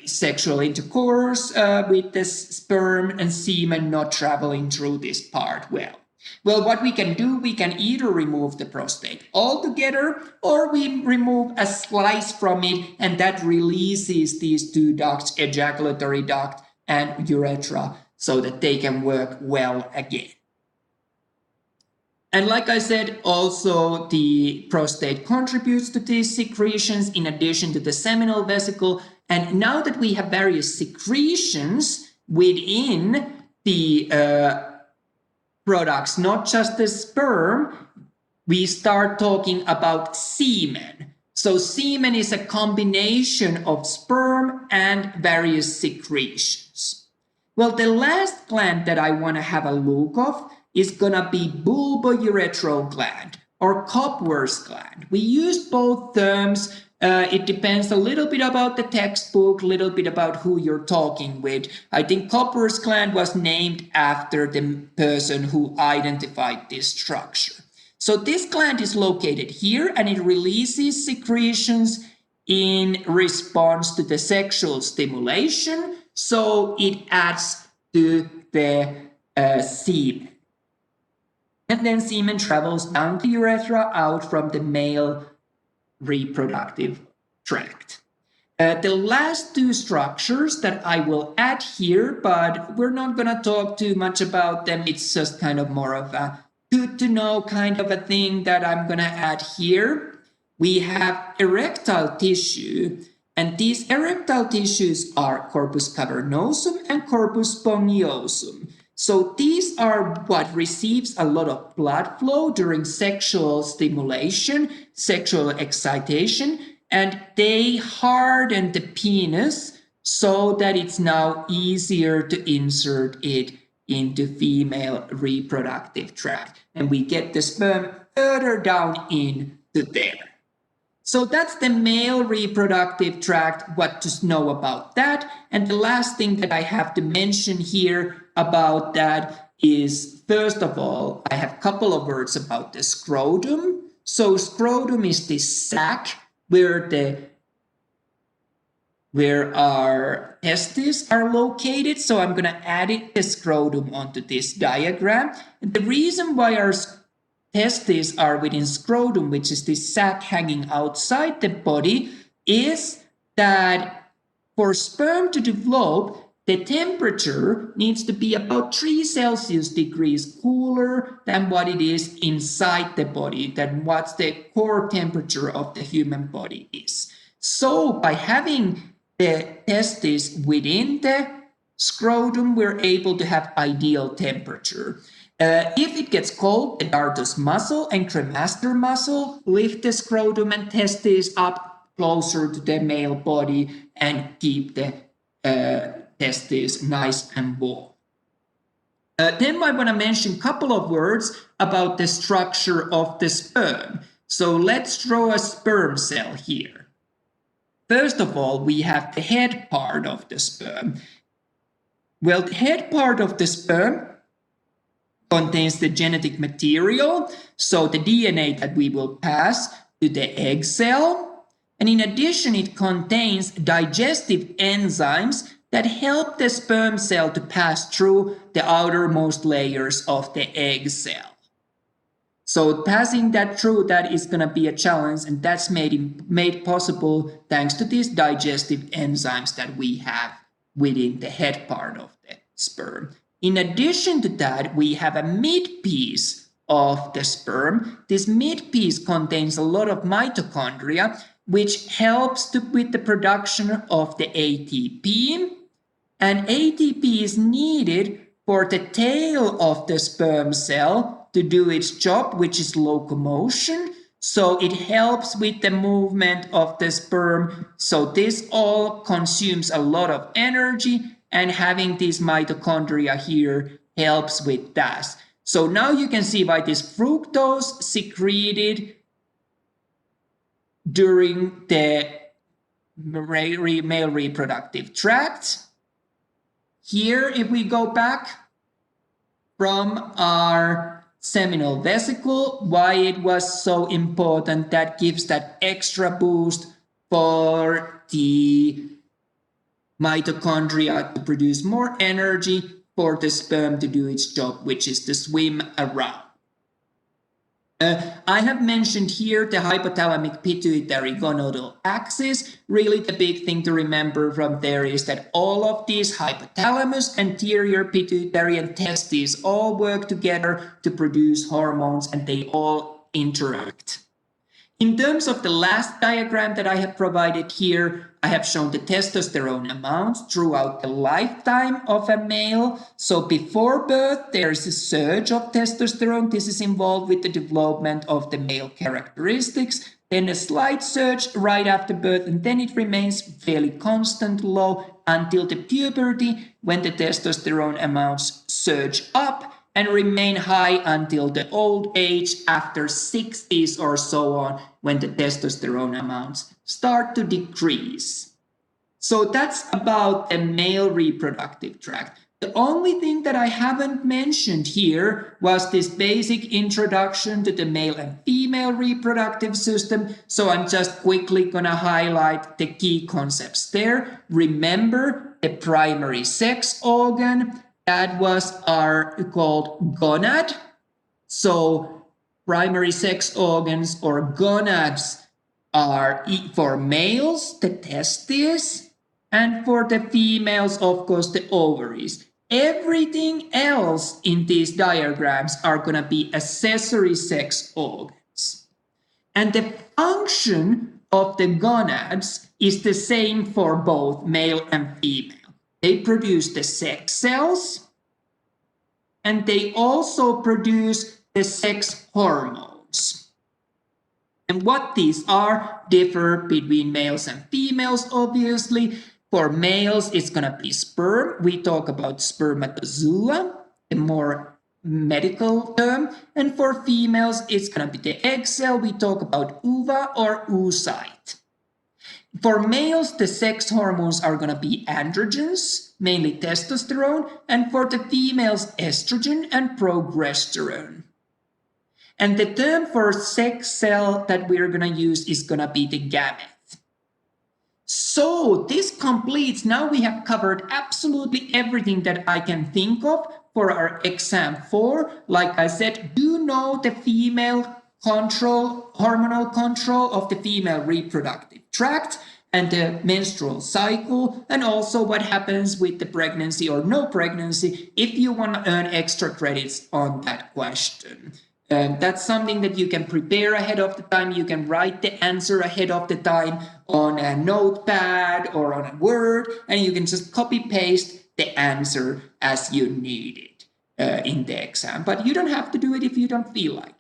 sexual intercourse with the sperm and semen not traveling through this part well. Well, what we can do, we can either remove the prostate altogether, or we remove a slice from it, and that releases these two ducts, ejaculatory duct and urethra, so that they can work well again. And like I said, also the prostate contributes to these secretions in addition to the seminal vesicle. And now that we have various secretions within the products, not just the sperm, we start talking about semen. So semen is a combination of sperm and various secretions. Well, the last gland that I want to have a look of is going to be bulbourethral gland or Copper's gland. We use both terms. It depends a little bit about the textbook, a little bit about who you're talking with. I think Copper's gland was named after the person who identified this structure. So this gland is located here, and it releases secretions in response to the sexual stimulation. So it adds to the semen. And then semen travels down the urethra out from the male reproductive tract. The last two structures that I will add here, but we're not going to talk too much about them. It's just kind of more of a good to know kind of a thing that I'm going to add here. We have erectile tissue, and these erectile tissues are corpus cavernosum and corpus spongiosum. So these are what receives a lot of blood flow during sexual stimulation, sexual excitation, and they harden the penis so that it's now easier to insert it into female reproductive tract. And we get the sperm further down into there. So that's the male reproductive tract, what to know about that. And the last thing that I have to mention here about that is, first of all, I have a couple of words about the scrotum. So scrotum is this sac where our testes are located. So I'm going to add the scrotum onto this diagram. And the reason why our testes are within scrotum, which is this sac hanging outside the body, is that for sperm to develop, the temperature needs to be about 3 Celsius degrees cooler than what it is inside the body, than what the core temperature of the human body is. So by having the testes within the scrotum, we're able to have ideal temperature. If it gets cold, the dartos muscle and cremaster muscle lift the scrotum and testes up closer to the male body and keep the testes nice and warm. Then I want to mention a couple of words about the structure of the sperm. So let's draw a sperm cell here. First of all, we have the head part of the sperm. Well, the head part of the sperm contains the genetic material, so the DNA that we will pass to the egg cell. And in addition, it contains digestive enzymes that help the sperm cell to pass through the outermost layers of the egg cell. So passing that through, that is going to be a challenge, and that's made possible thanks to these digestive enzymes that we have within the head part of the sperm. In addition to that, we have a midpiece of the sperm. This midpiece contains a lot of mitochondria, which helps with the production of the ATP. And ATP is needed for the tail of the sperm cell to do its job, which is locomotion. So it helps with the movement of the sperm. So this all consumes a lot of energy, and having these mitochondria here helps with that. So now you can see why this fructose secreted during the male reproductive tract. Here, if we go back from our seminal vesicle, why it was so important, that gives that extra boost for the mitochondria to produce more energy for the sperm to do its job, which is to swim around. I have mentioned here the hypothalamic pituitary gonadal axis. Really the big thing to remember from there is that all of these hypothalamus, anterior pituitary, and testes all work together to produce hormones, and they all interact. In terms of the last diagram that I have provided here, I have shown the testosterone amounts throughout the lifetime of a male. So before birth, there's a surge of testosterone. This is involved with the development of the male characteristics. Then a slight surge right after birth, and then it remains fairly constant low until the puberty, when the testosterone amounts surge up and remain high until the old age after 60s or so on, when the testosterone amounts start to decrease. So that's about the male reproductive tract. The only thing that I haven't mentioned here was this basic introduction to the male and female reproductive system. So I'm just quickly gonna highlight the key concepts there. Remember the primary sex organ, that was called gonad. So primary sex organs or gonads are for males, the testes, and for the females, of course, the ovaries. Everything else in these diagrams are going to be accessory sex organs. And the function of the gonads is the same for both male and female. They produce the sex cells, and they also produce the sex hormones. And what these are differ between males and females, obviously. For males, it's going to be sperm. We talk about spermatozoa, a more medical term. And for females, it's going to be the egg cell. We talk about ova or oocyte. For males, the sex hormones are going to be androgens, mainly testosterone, and for the females, estrogen and progesterone. And the term for sex cell that we're going to use is going to be the gamete. So this completes, now we have covered absolutely everything that I can think of for our exam 4, like I said, do know the female control, hormonal control of the female reproductive tract and the menstrual cycle, and also what happens with the pregnancy or no pregnancy if you want to earn extra credits on that question. That's something that you can prepare ahead of the time. You can write the answer ahead of the time on a notepad or on a Word, and you can just copy paste the answer as you need it in the exam. But you don't have to do it if you don't feel like it.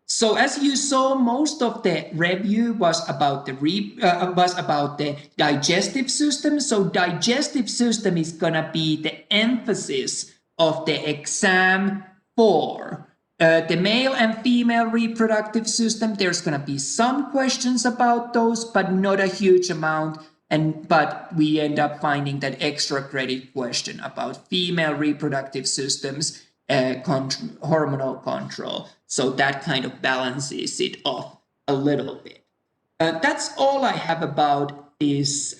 So as you saw, most of the review was about the digestive system. So digestive system is gonna be the emphasis of the exam 4. The male and female reproductive system, there's gonna be some questions about those, but not a huge amount. But we end up finding that extra credit question about female reproductive systems, hormonal control. So that kind of balances it off a little bit. That's all I have about this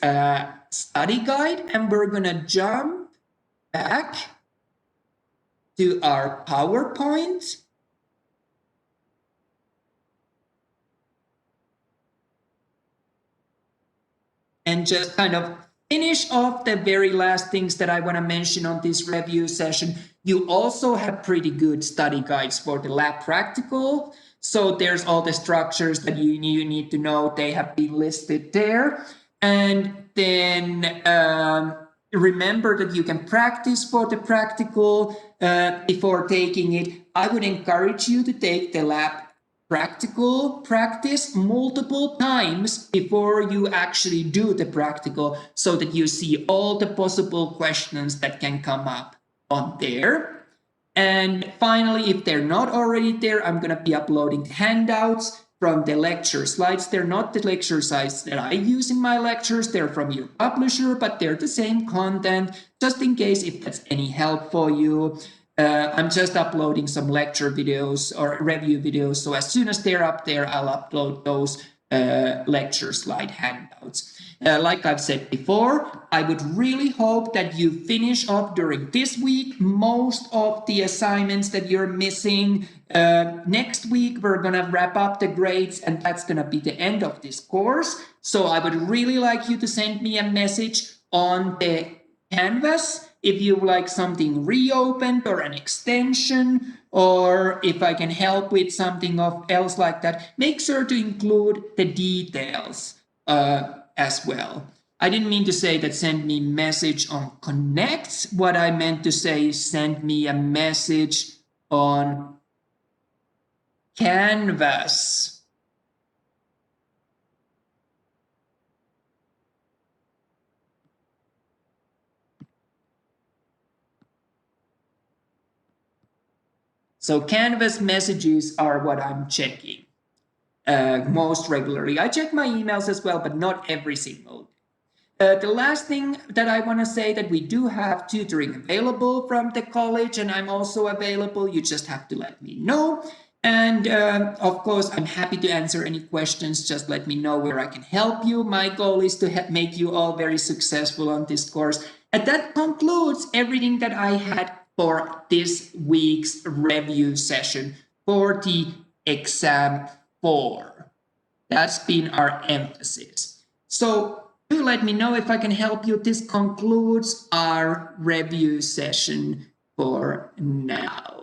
study guide, and we're gonna jump back to our PowerPoint. And just kind of finish off the very last things that I want to mention on this review session. You also have pretty good study guides for the lab practical. So there's all the structures that you need to know. They have been listed there. And then remember that you can practice for the practical before taking it. I would encourage you to take the lab practical practice multiple times before you actually do the practical, so that you see all the possible questions that can come up on there. And finally, if they're not already there, I'm going to be uploading handouts from the lecture slides. They're not the lecture slides that I use in my lectures. They're from your publisher, but they're the same content, just in case if that's any help for you. I'm just uploading some lecture videos or review videos. So as soon as they're up there, I'll upload those lecture slide handouts. Like I've said before, I would really hope that you finish off during this week most of the assignments that you're missing. Next week, we're going to wrap up the grades, and that's going to be the end of this course. So I would really like you to send me a message on the Canvas if you like something reopened or an extension, or if I can help with something else like that. Make sure to include the details as well. I didn't mean to say that send me message on Connect. What I meant to say is send me a message on Canvas. So Canvas messages are what I'm checking most regularly. I check my emails as well, but not every single day. The last thing that I want to say, that we do have tutoring available from the college, and I'm also available. You just have to let me know. And of course, I'm happy to answer any questions. Just let me know where I can help you. My goal is to make you all very successful on this course. And that concludes everything that I had for this week's review session for the exam 4. That's been our emphasis. So do let me know if I can help you. This concludes our review session for now.